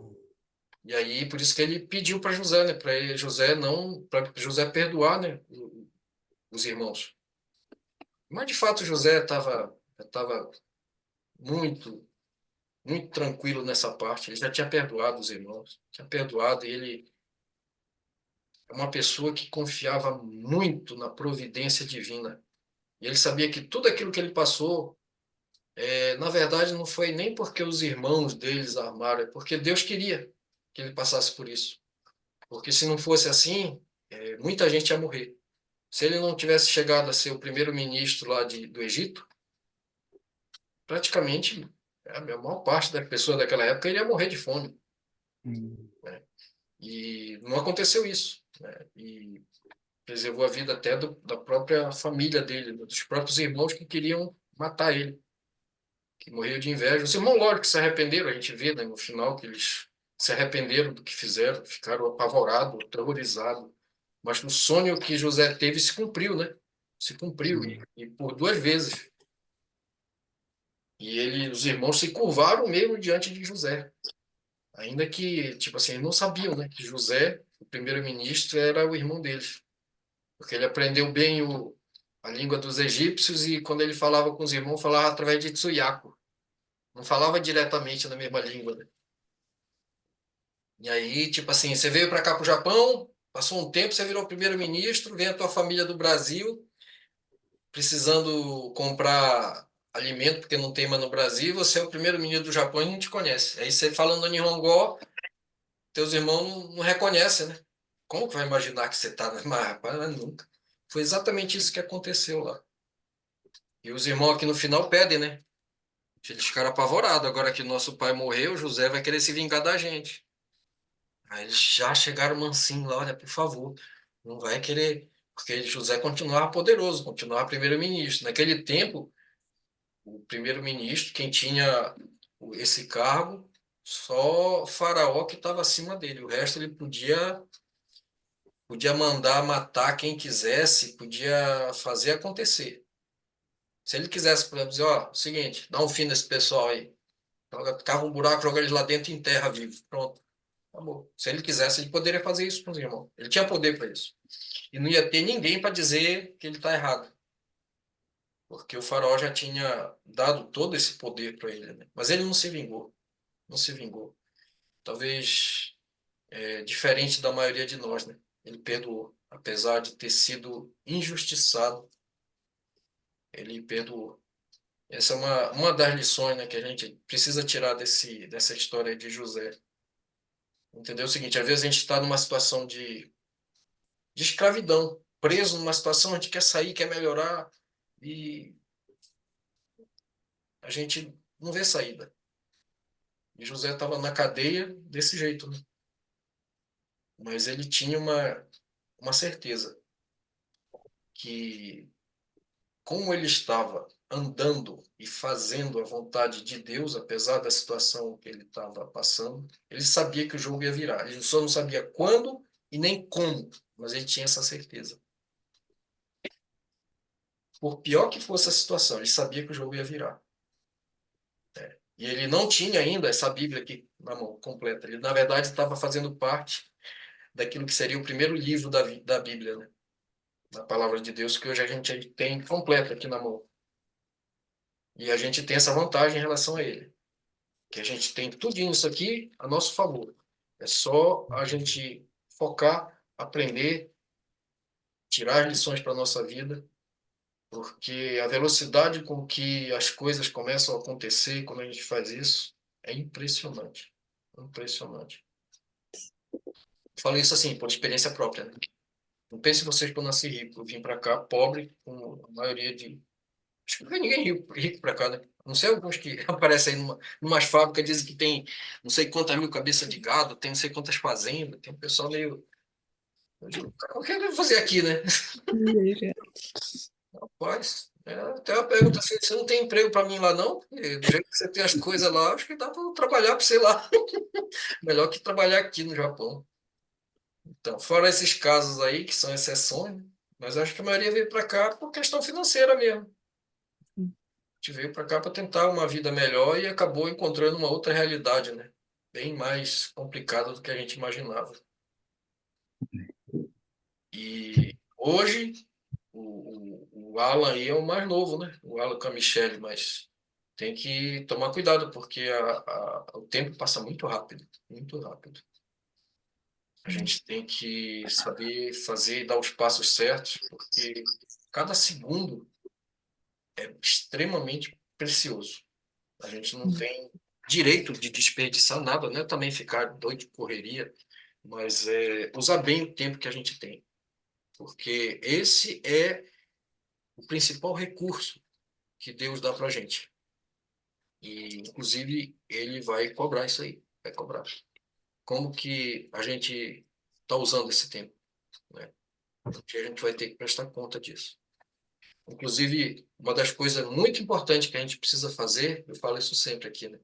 E aí, por isso que ele pediu para José, né? Para José não, para José perdoar, né? Os irmãos. Mas de fato José estava muito, muito tranquilo nessa parte. Ele já tinha perdoado os irmãos, tinha perdoado e ele é uma pessoa que confiava muito na providência divina. E ele sabia que tudo aquilo que ele passou, na verdade, não foi nem porque os irmãos deles armaram, é porque Deus queria que ele passasse por isso. Porque se não fosse assim, muita gente ia morrer. Se ele não tivesse chegado a ser o primeiro-ministro lá do Egito, praticamente a maior parte da pessoa daquela época iria morrer de fome. Né? E não aconteceu isso. Né? E preservou a vida até da própria família dele, dos próprios irmãos que queriam matar ele, que morriam de inveja. Os irmãos, lógico, que se arrependeram, a gente vê, né, no final que eles se arrependeram do que fizeram, ficaram apavorados, terrorizados. Mas o sonho que José teve se cumpriu, né? Se cumpriu, e por 2 vezes. E os irmãos se curvaram mesmo diante de José. Ainda que, tipo assim, eles não sabiam, né, que José, o primeiro-ministro, era o irmão deles. Porque ele aprendeu bem a língua dos egípcios e quando ele falava com os irmãos, falava através de Tsuyaku. Não falava diretamente na mesma língua, né? E aí, tipo assim, você veio para cá para o Japão, passou um tempo, você virou primeiro-ministro, vem a tua família do Brasil, precisando comprar alimento porque não tem mais no Brasil, você é o primeiro-ministro do Japão e não te conhece. Aí você falando no Nihongo, teus irmãos não reconhecem, né? Como que vai imaginar que você está na rapaz, nunca. Foi exatamente isso que aconteceu lá. E os irmãos aqui no final pedem, né? Eles ficaram apavorados. Agora que nosso pai morreu, José vai querer se vingar da gente. Aí eles já chegaram mansinho lá, olha, por favor, não vai querer. Porque José continuava poderoso, continuava primeiro-ministro. Naquele tempo, o primeiro-ministro, quem tinha esse cargo, só o faraó que estava acima dele. O resto ele podia mandar matar quem quisesse, podia fazer acontecer. Se ele quisesse, por exemplo, dizer, ó, seguinte, dá um fim nesse pessoal aí. Cava um buraco, joga eles lá dentro e enterra vivo. Pronto, acabou. Se ele quisesse, ele poderia fazer isso com os irmãos. Ele tinha poder para isso. E não ia ter ninguém para dizer que ele está errado. Porque o faraó já tinha dado todo esse poder para ele. Né? Mas ele não se vingou. Não se vingou. Talvez diferente da maioria de nós. Né? Ele perdoou. Apesar de ter sido injustiçado, ele perdoou. Essa é uma das lições, né, que a gente precisa tirar dessa história de José. Entendeu? É o seguinte, às vezes a gente está numa situação de escravidão, preso numa situação, a gente quer sair, quer melhorar, e a gente não vê saída. E José estava na cadeia desse jeito, né? Mas ele tinha uma certeza que, como ele estava andando e fazendo a vontade de Deus, apesar da situação que ele estava passando, ele sabia que o jogo ia virar. Ele só não sabia quando e nem como, mas ele tinha essa certeza. Por pior que fosse a situação, ele sabia que o jogo ia virar. E ele não tinha ainda essa Bíblia aqui na mão, completa. Ele, na verdade, estava fazendo parte daquilo que seria o primeiro livro da Bíblia, né? Da Palavra de Deus, que hoje a gente tem completa aqui na mão. E a gente tem essa vantagem em relação a ele. Que a gente tem tudo isso aqui a nosso favor. É só a gente focar, aprender, tirar as lições para a nossa vida, porque a velocidade com que as coisas começam a acontecer quando a gente faz isso é impressionante. Impressionante. Falo isso assim, por experiência própria. Né? Não pense vocês que eu nasci rico. Eu vim para cá pobre, com a maioria de. Acho que não vem ninguém rico para cá, né? Não sei alguns que aparecem aí numas fábricas, dizem que tem não sei quantas mil cabeças de gado, tem não sei quantas fazendas, tem um pessoal meio. Eu digo, cara, o que eu devo fazer aqui, né? Rapaz, até uma pergunta assim, você não tem emprego para mim lá, não? Porque do jeito que você tem as coisas lá, acho que dá para trabalhar para você lá. Melhor que trabalhar aqui no Japão. Então, fora esses casos aí, que são exceções, né? Mas acho que a maioria veio para cá por questão financeira mesmo. A gente veio para cá para tentar uma vida melhor e acabou encontrando uma outra realidade, né? Bem mais complicada do que a gente imaginava. E hoje, o Alan aí é o mais novo, né? O Alan com a Michelle, mas tem que tomar cuidado, porque o tempo passa muito rápido, muito rápido. A gente tem que saber fazer e dar os passos certos, porque cada segundo é extremamente precioso. A gente não tem direito de desperdiçar nada, não é também ficar doido de correria, mas é usar bem o tempo que a gente tem, porque esse é o principal recurso que Deus dá para a gente. E, inclusive, ele vai cobrar isso aí, vai cobrar. Como que a gente está usando esse tempo, né? Porque a gente vai ter que prestar conta disso. Inclusive, uma das coisas muito importantes que a gente precisa fazer, eu falo isso sempre aqui, né?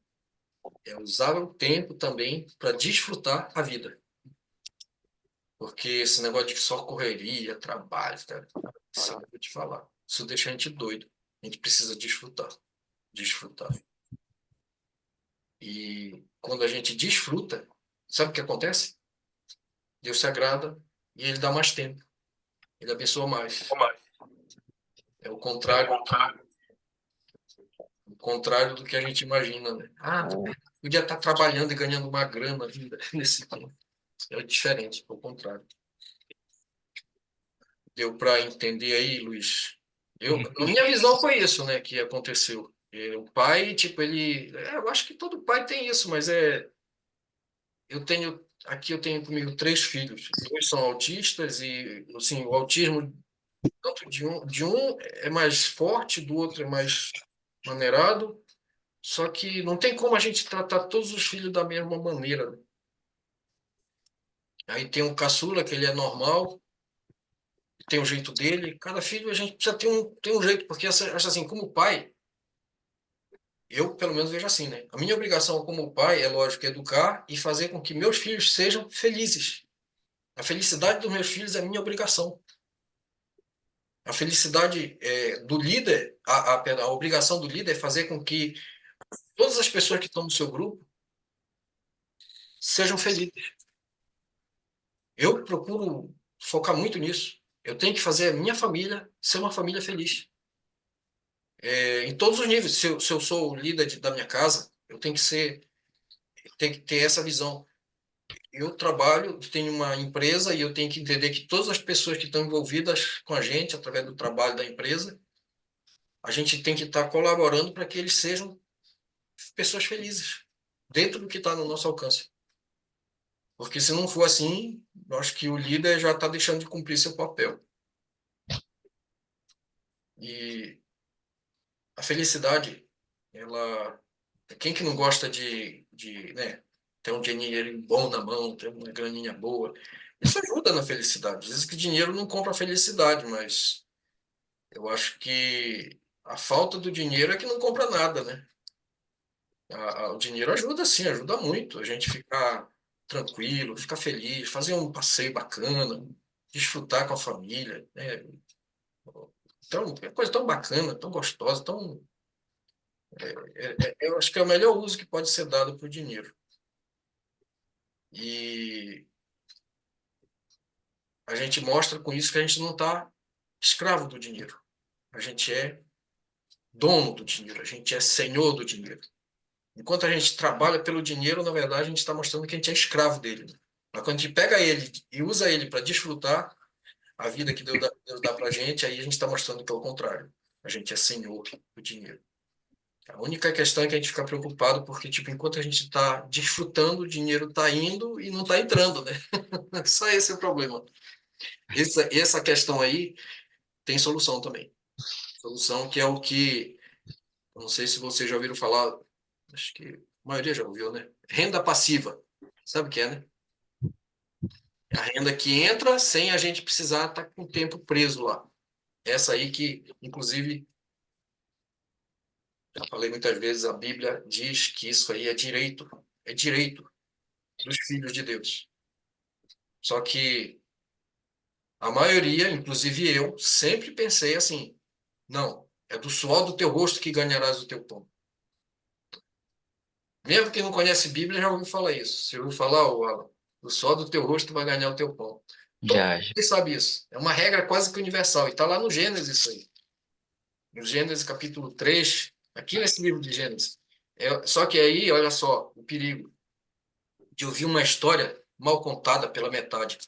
É usar o tempo também para desfrutar a vida. Porque esse negócio de só correria, trabalho, cara, isso eu vou te falar. Isso deixa a gente doido. A gente precisa desfrutar. Desfrutar. E quando a gente desfruta, sabe o que acontece? Deus se agrada e ele dá mais tempo. Ele abençoa mais. É o contrário do que a gente imagina, né? Ah, podia estar trabalhando e ganhando uma grana ainda nesse tempo. É diferente, é o contrário. Deu para entender aí, Luiz? A minha visão foi isso, né, que aconteceu. O pai, tipo, eu acho que todo pai tem isso, mas aqui eu tenho comigo 3 filhos. 2 são autistas e, assim, o autismo tanto de um é mais forte, do outro é mais maneirado. Só que não tem como a gente tratar todos os filhos da mesma maneira, né? Aí tem um caçula, que ele é normal, tem o jeito dele. Cada filho a gente precisa ter um jeito, porque acho assim, como pai, eu pelo menos vejo assim, né? A minha obrigação como pai é, lógico, educar e fazer com que meus filhos sejam felizes. A felicidade dos meus filhos é minha obrigação. A felicidade do líder, perdão, a obrigação do líder é fazer com que todas as pessoas que estão no seu grupo sejam felizes. Eu procuro focar muito nisso. Eu tenho que fazer a minha família ser uma família feliz. Em todos os níveis. Se eu sou o líder da minha casa, eu tenho que ter essa visão. Eu trabalho, tenho uma empresa e eu tenho que entender que todas as pessoas que estão envolvidas com a gente, através do trabalho da empresa, a gente tem que estar colaborando para que eles sejam pessoas felizes, dentro do que está no nosso alcance. Porque se não for assim, eu acho que o líder já está deixando de cumprir seu papel. E a felicidade, ela, quem que não gosta né, ter um dinheiro bom na mão, ter uma graninha boa, isso ajuda na felicidade. Às vezes que dinheiro não compra felicidade, mas eu acho que a falta do dinheiro é que não compra nada, né? O dinheiro ajuda sim, ajuda muito a gente ficar tranquilo, ficar feliz, fazer um passeio bacana, desfrutar com a família, né? Então, é coisa tão bacana, tão gostosa, tão eu acho que é o melhor uso que pode ser dado para o dinheiro. E a gente mostra com isso que a gente não está escravo do dinheiro. A gente é dono do dinheiro, a gente é senhor do dinheiro. Enquanto a gente trabalha pelo dinheiro, na verdade, a gente está mostrando que a gente é escravo dele, né? Mas quando a gente pega ele e usa ele para desfrutar a vida que Deus dá para a gente, aí a gente está mostrando que é o contrário. A gente é senhor do dinheiro. A única questão é que a gente fica preocupado porque, tipo, enquanto a gente está desfrutando, o dinheiro está indo e não está entrando, né? Só esse é o problema. Essa questão aí tem solução também. Solução que é o que, eu não sei se vocês já ouviram falar, acho que a maioria já ouviu, né? Renda passiva. Sabe o que é, né? É a renda que entra sem a gente precisar estar com o tempo preso lá. Essa aí que, inclusive, já falei muitas vezes, a Bíblia diz que isso aí é direito dos filhos de Deus. Só que a maioria, inclusive eu, sempre pensei assim, não, é do suor do teu rosto que ganharás o teu pão. Mesmo quem não conhece Bíblia já ouviu falar isso. Você ouviu falar, Alan? Do suor do teu rosto vai ganhar o teu pão. Todo Já, mundo sabe isso. É uma regra quase que universal. E está lá no Gênesis isso aí. No Gênesis capítulo 3, aqui nesse livro de Gênesis. Só que aí, olha só, o perigo de ouvir uma história mal contada pela metade.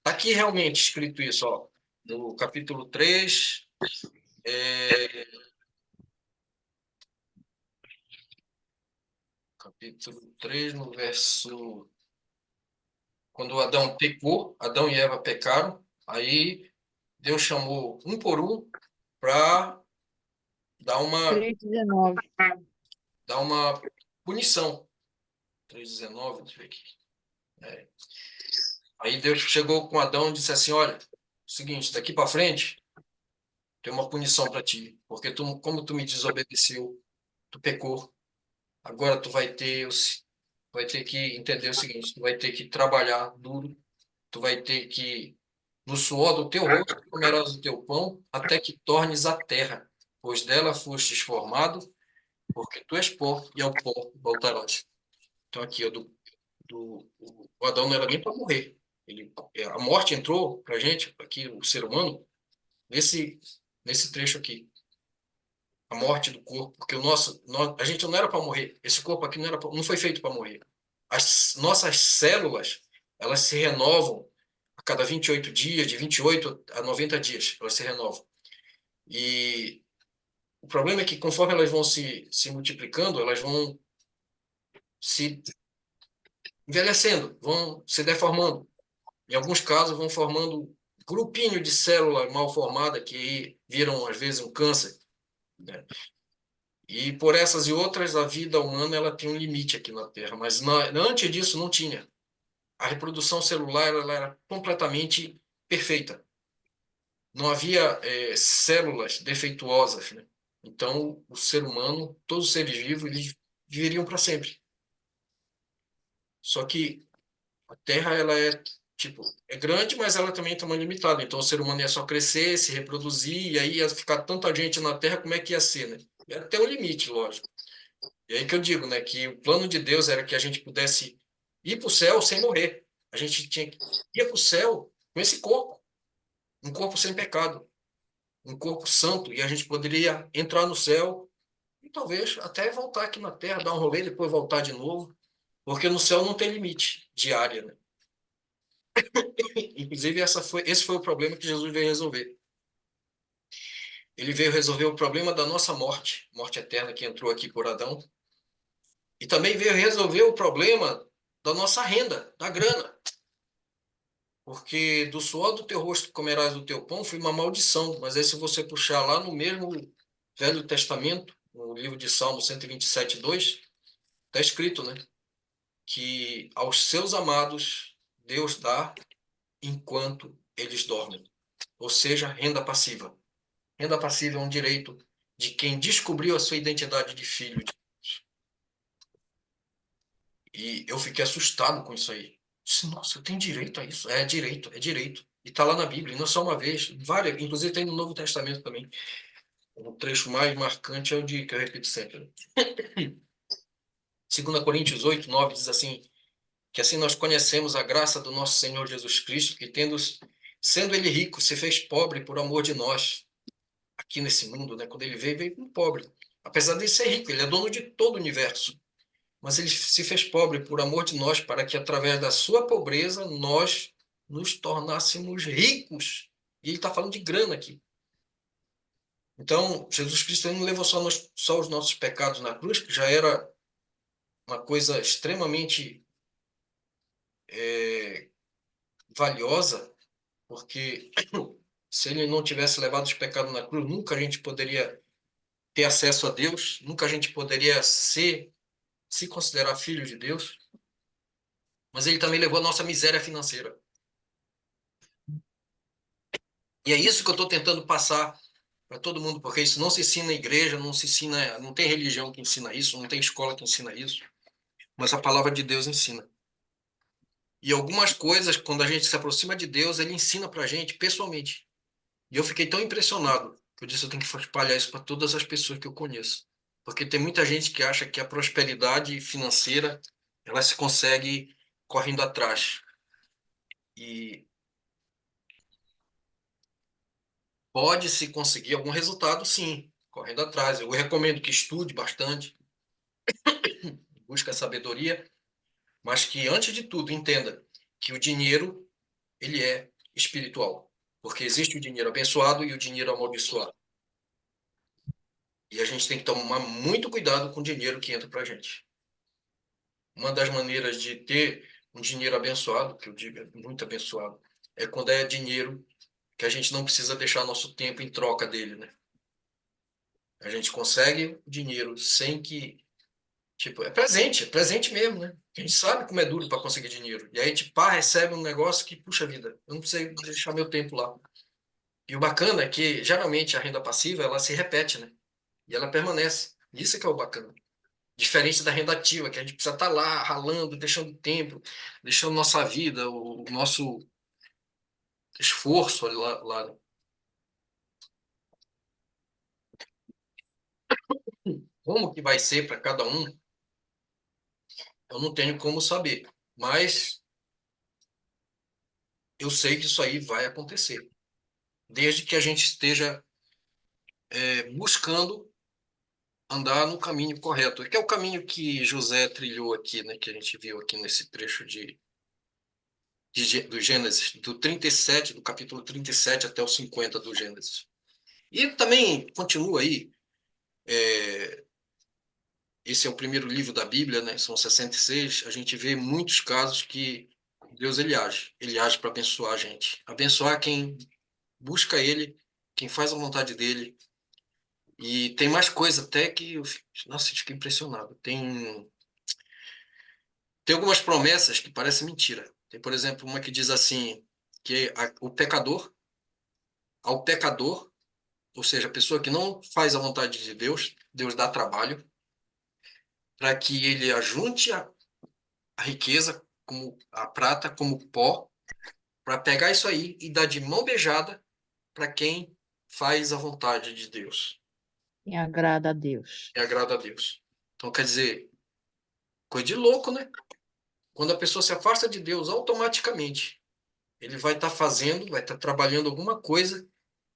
Tá aqui realmente escrito isso, ó, no capítulo 3, capítulo 3, no verso... Quando Adão pecou, Adão e Eva pecaram, aí Deus chamou um por um para dar uma, 3:19. dar uma punição. 3:19, deixa eu ver aqui. Aí Deus chegou com Adão e disse assim, olha, seguinte, daqui para frente tem uma punição para ti, porque como tu me desobedeceu, tu pecou. Agora tu vai ter que entender o seguinte, tu vai ter que trabalhar duro, tu vai ter que, no suor do teu rosto, comerás o teu pão, até que tornes a terra, pois dela fostes formado, porque tu és pó, e ao pó voltarás. Então aqui, ó, o Adão não era nem para morrer. A morte entrou para a gente, aqui, o ser humano, nesse, nesse trecho aqui. A morte do corpo, porque a gente não era para morrer. Esse corpo aqui não foi feito para morrer. As nossas células, elas se renovam a cada 28 dias, de 28 a 90 dias, elas se renovam. E o problema é que conforme elas vão se multiplicando, elas vão se envelhecendo, vão se deformando. Em alguns casos, vão formando grupinho de célula mal formada que viram, às vezes, um câncer, né? E por essas e outras, a vida humana ela tem um limite aqui na Terra, mas antes disso não tinha. A reprodução celular ela era completamente perfeita. Não havia células defeituosas, né? Então, o ser humano, todos os seres vivos, eles viveriam para sempre. Só que a Terra ela é grande, mas ela também tem uma limitada. Então, o ser humano ia só crescer, se reproduzir, e aí ia ficar tanta gente na Terra, como é que ia ser, né? Ia ter um limite, lógico. E aí que eu digo, né, que o plano de Deus era que a gente pudesse ir para o céu sem morrer. A gente tinha que ir para o céu com esse corpo, um corpo sem pecado, um corpo santo, e a gente poderia entrar no céu e talvez até voltar aqui na Terra, dar um rolê, depois voltar de novo, porque no céu não tem limite de área, né? Inclusive, esse foi o problema que Jesus veio resolver. Ele veio resolver o problema da nossa morte, morte eterna que entrou aqui por Adão, e também veio resolver o problema da nossa renda, da grana. Porque do suor do teu rosto comerás o teu pão foi uma maldição. Mas aí se você puxar lá no mesmo Velho Testamento, no livro de Salmo 127:2, está escrito, né, que aos seus amados Deus dá enquanto eles dormem. Ou seja, renda passiva. Renda passiva é um direito de quem descobriu a sua identidade de filho. E eu fiquei assustado com isso aí. Disse, nossa, eu tenho direito a isso. É direito, é direito. E está lá na Bíblia, e não só uma vez, várias, inclusive tem no Novo Testamento também. O trecho mais marcante é o de que eu repito sempre. 2 Coríntios 8:9 diz assim, que assim nós conhecemos a graça do nosso Senhor Jesus Cristo, que sendo ele rico, se fez pobre por amor de nós, aqui nesse mundo, né? Quando ele veio como pobre. Apesar de ser rico, ele é dono de todo o universo. Mas ele se fez pobre por amor de nós, para que através da sua pobreza nós nos tornássemos ricos. E ele está falando de grana aqui. Então, Jesus Cristo não levou só os nossos pecados na cruz, que já era uma coisa extremamente valiosa, porque se ele não tivesse levado os pecados na cruz, nunca a gente poderia ter acesso a Deus, nunca a gente poderia se considerar filho de Deus, mas ele também levou a nossa miséria financeira. E é isso que eu estou tentando passar para todo mundo, porque isso não se ensina na igreja, não se ensina, não tem religião que ensina isso, não tem escola que ensina isso, mas a palavra de Deus ensina. E algumas coisas, quando a gente se aproxima de Deus, ele ensina para a gente pessoalmente. E eu fiquei tão impressionado que eu disse, eu tenho que espalhar isso para todas as pessoas que eu conheço. Porque tem muita gente que acha que a prosperidade financeira, ela se consegue correndo atrás. E pode-se conseguir algum resultado, sim, correndo atrás. Eu recomendo que estude bastante, busque a sabedoria, mas que, antes de tudo, entenda que o dinheiro, ele é espiritual. Porque existe o dinheiro abençoado e o dinheiro amaldiçoado. E a gente tem que tomar muito cuidado com o dinheiro que entra para a gente. Uma das maneiras de ter um dinheiro abençoado, que eu digo é muito abençoado, é quando é dinheiro que a gente não precisa deixar nosso tempo em troca dele, né? A gente consegue o dinheiro sem que, tipo, é presente mesmo, né? A gente sabe como é duro para conseguir dinheiro. E aí a gente, pá, recebe um negócio que, puxa vida, eu não preciso deixar meu tempo lá. E o bacana é que, geralmente, a renda passiva, ela se repete, né? E ela permanece. Isso é que é o bacana. Diferente da renda ativa, que a gente precisa estar lá ralando, deixando tempo, deixando nossa vida, o nosso esforço lá. Como que vai ser para cada um, eu não tenho como saber. Mas eu sei que isso aí vai acontecer. Desde que a gente esteja buscando andar no caminho correto, que é o caminho que José trilhou aqui, né, que a gente viu aqui nesse trecho do Gênesis, do 37, do capítulo 37 até o 50 do Gênesis. E também continua aí, esse é o primeiro livro da Bíblia, né, são 66, a gente vê muitos casos que Deus ele age para abençoar a gente, abençoar quem busca ele, quem faz a vontade dele. E tem mais coisa até que nossa, eu fiquei impressionado. Tem algumas promessas que parecem mentira. Tem, por exemplo, uma que diz assim, que ao pecador, ou seja, a pessoa que não faz a vontade de Deus, Deus dá trabalho para que ele ajunte a riqueza, como a prata, como pó, para pegar isso aí e dar de mão beijada para quem faz a vontade de Deus E agrada a Deus. e agrada a Deus. Então, quer dizer, coisa de louco, né? Quando a pessoa se afasta de Deus, automaticamente ele vai estar fazendo, vai estar trabalhando alguma coisa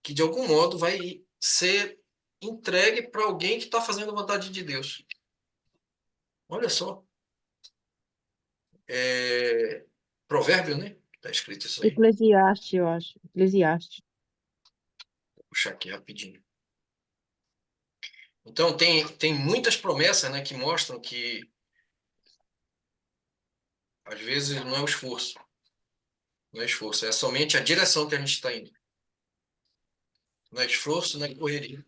que de algum modo vai ser entregue para alguém que está fazendo a vontade de Deus. Olha só. É... Provérbio, né? Está escrito isso aí. Eclesiastes, eu acho. Eclesiastes. Vou puxar aqui rapidinho. Então, tem muitas promessas, né, que mostram que, às vezes, não é o esforço. Não é esforço, é somente a direção que a gente está indo. Não é esforço, não é correria.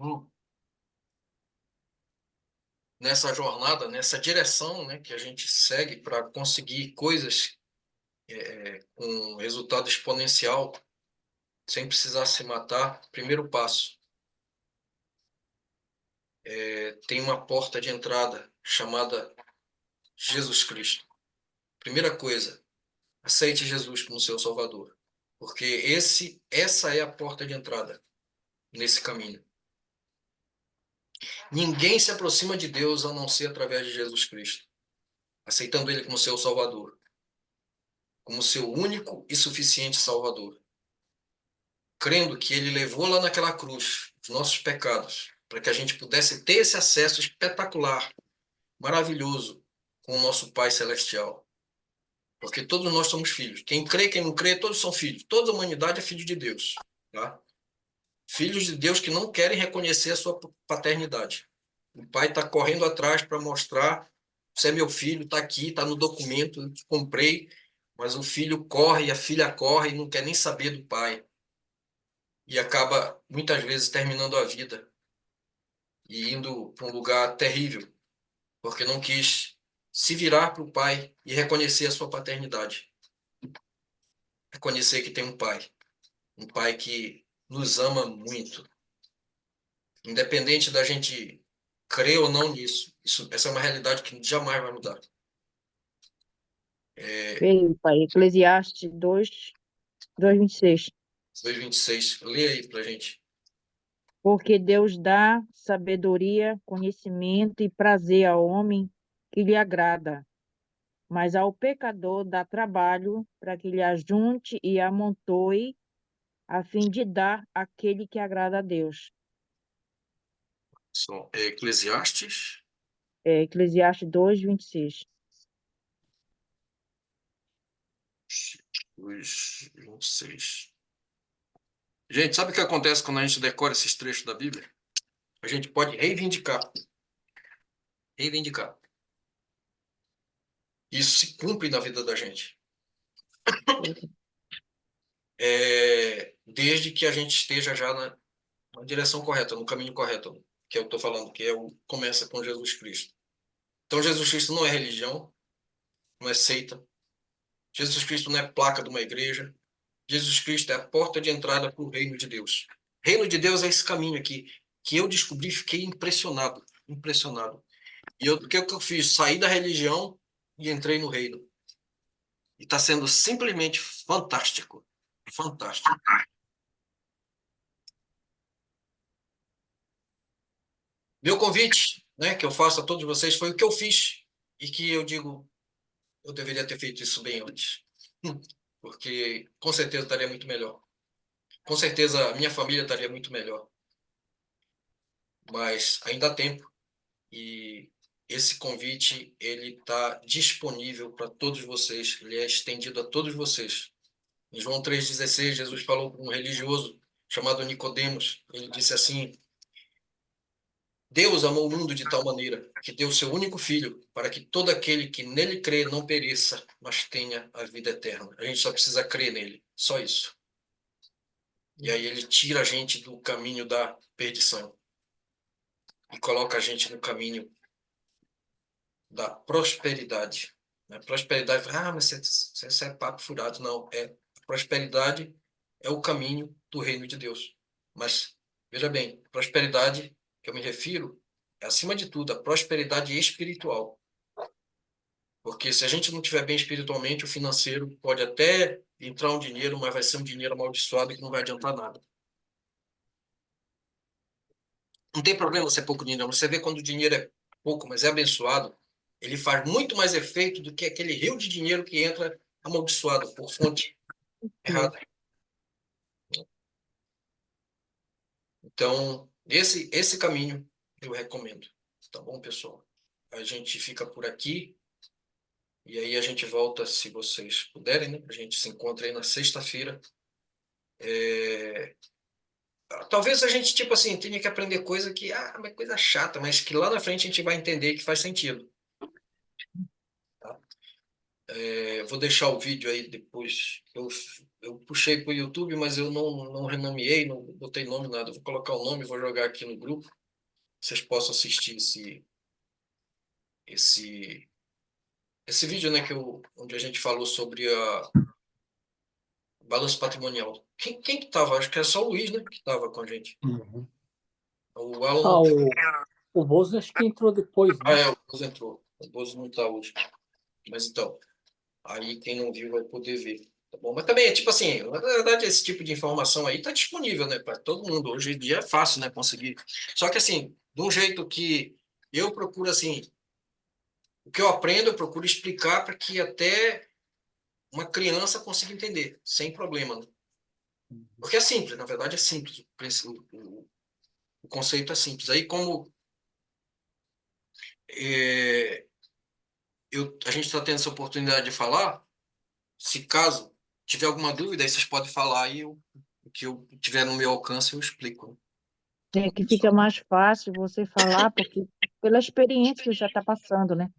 Hum. Nessa jornada, nessa direção, né, que a gente segue para conseguir coisas com resultado exponencial, sem precisar se matar, primeiro passo, tem uma porta de entrada chamada Jesus Cristo. Primeira coisa, aceite Jesus como seu Salvador, porque essa é a porta de entrada nesse caminho. Ninguém se aproxima de Deus a não ser através de Jesus Cristo, aceitando Ele como seu Salvador, como seu único e suficiente Salvador, crendo que Ele levou lá naquela cruz os nossos pecados, para que a gente pudesse ter esse acesso espetacular, maravilhoso, com o nosso Pai Celestial. Porque todos nós somos filhos. Quem crê, quem não crê, todos são filhos. Toda a humanidade é filho de Deus. Tá? Filhos de Deus que não querem reconhecer a sua paternidade. O pai está correndo atrás para mostrar: você é meu filho, está aqui, está no documento, eu comprei. Mas o filho corre, a filha corre e não quer nem saber do pai. E acaba, muitas vezes, terminando a vida e indo para um lugar terrível, porque não quis se virar para o pai e reconhecer a sua paternidade. Reconhecer que tem um pai que nos ama muito, independente da gente crer ou não nisso. Essa é uma realidade que jamais vai mudar. Veio, pai. Eclesiastes 2:26. 2:26, lê aí pra gente. Porque Deus dá sabedoria, conhecimento e prazer ao homem que lhe agrada, mas ao pecador dá trabalho para que lhe ajunte e amontoe, a fim de dar àquele que agrada a Deus. Eclesiastes. Eclesiastes 2:26. Os 26. Gente, sabe o que acontece quando a gente decora esses trechos da Bíblia? A gente pode reivindicar. Reivindicar. Isso se cumpre na vida da gente. Desde que a gente esteja já na direção correta, no caminho correto, que eu estou falando, que começa com Jesus Cristo. Então, Jesus Cristo não é religião, não é seita. Jesus Cristo não é placa de uma igreja. Jesus Cristo é a porta de entrada para o reino de Deus. Reino de Deus é esse caminho aqui, que eu descobri e fiquei impressionado. Impressionado. E o que eu fiz? Saí da religião e entrei no reino. E está sendo simplesmente fantástico. Fantástico. Meu convite, né, que eu faço a todos vocês, foi o que eu fiz. E que eu digo, eu deveria ter feito isso bem antes. Porque com certeza estaria muito melhor. Com certeza a minha família estaria muito melhor. Mas ainda há tempo. E esse convite, ele está disponível para todos vocês. Ele é estendido a todos vocês. Em João 3,16, Jesus falou com um religioso chamado Nicodemos. Ele disse assim: Deus amou o mundo de tal maneira que deu seu único filho para que todo aquele que nele crê não pereça, mas tenha a vida eterna. A gente só precisa crer nele, só isso. E aí ele tira a gente do caminho da perdição e coloca a gente no caminho da prosperidade. Prosperidade, mas isso é papo furado. Não, prosperidade é o caminho do reino de Deus. Mas, veja bem, prosperidade que eu me refiro é, acima de tudo, a prosperidade espiritual. Porque se a gente não estiver bem espiritualmente, o financeiro pode até entrar um dinheiro, mas vai ser um dinheiro amaldiçoado que não vai adiantar nada. Não tem problema ser pouco dinheiro. Você vê quando o dinheiro é pouco, mas é abençoado, ele faz muito mais efeito do que aquele rio de dinheiro que entra amaldiçoado por fonte errada. Então, esse caminho eu recomendo. Tá bom, pessoal? A gente fica por aqui e aí a gente volta, se vocês puderem, né? A gente se encontra aí na sexta-feira. Talvez a gente, tipo assim, tenha que aprender coisa que, é coisa chata, mas que lá na frente a gente vai entender que faz sentido. Tá? Eu vou deixar o vídeo aí depois. Eu puxei para o YouTube, mas eu não renomeei, não botei nome, nada. Eu vou colocar o nome, vou jogar aqui no grupo. Vocês possam assistir esse vídeo, né, onde a gente falou sobre o balanço patrimonial. Quem que estava? Acho que era só o Luiz, né, que estava com a gente. Uhum. O Alan. O Bozo acho que entrou depois, né? O Bozo entrou. O Bozo não está hoje. Mas então, aí quem não viu vai poder ver. Tá bom? Mas também, tipo assim, na verdade, esse tipo de informação aí está disponível, né, para todo mundo. Hoje em dia é fácil, né, conseguir. Só que, assim, de um jeito que eu procuro, assim, o que eu aprendo, eu procuro explicar para que até uma criança consiga entender, sem problema, né? Porque é simples, na verdade é simples. O conceito é simples. Aí, como é, a gente está tendo essa oportunidade de falar, se caso tiver alguma dúvida, aí vocês podem falar e o que eu tiver no meu alcance eu explico. É que fica mais fácil você falar, porque pela experiência que já está passando, né?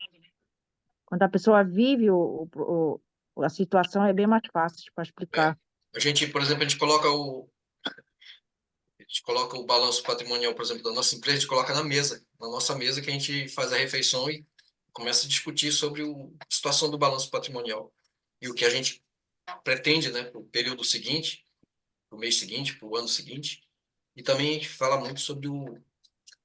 Quando a pessoa vive a situação, é bem mais fácil para explicar. A gente, por exemplo, a gente coloca o balanço patrimonial, por exemplo, da nossa empresa, a gente coloca na nossa mesa que a gente faz a refeição e começa a discutir sobre a situação do balanço patrimonial e o que a gente pretende, né, para o período seguinte, para o mês seguinte, para o ano seguinte. E também a gente fala muito sobre o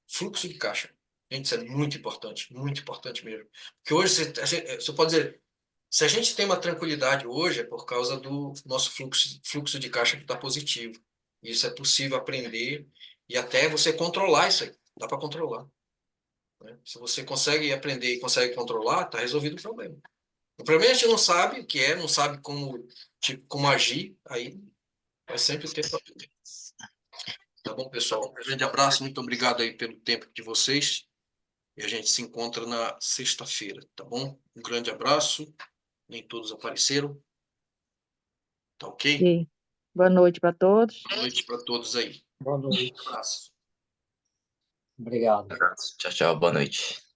fluxo de caixa. Gente, isso é muito importante mesmo. Porque hoje, você pode dizer, se a gente tem uma tranquilidade hoje, é por causa do nosso fluxo de caixa que está positivo. Isso é possível aprender e até você controlar isso aí. Dá para controlar. Né? Se você consegue aprender e consegue controlar, está resolvido o problema. O problema é que a gente não sabe o que é, não sabe como agir, aí vai sempre ter problema. Tá bom, pessoal? Um grande abraço, muito obrigado aí pelo tempo de vocês. E a gente se encontra na sexta-feira, tá bom? Um grande abraço. Nem todos apareceram. Tá ok? Ok. Boa noite para todos. Boa noite para todos aí. Boa noite. Um abraço. Obrigado. Tchau, tchau, boa noite.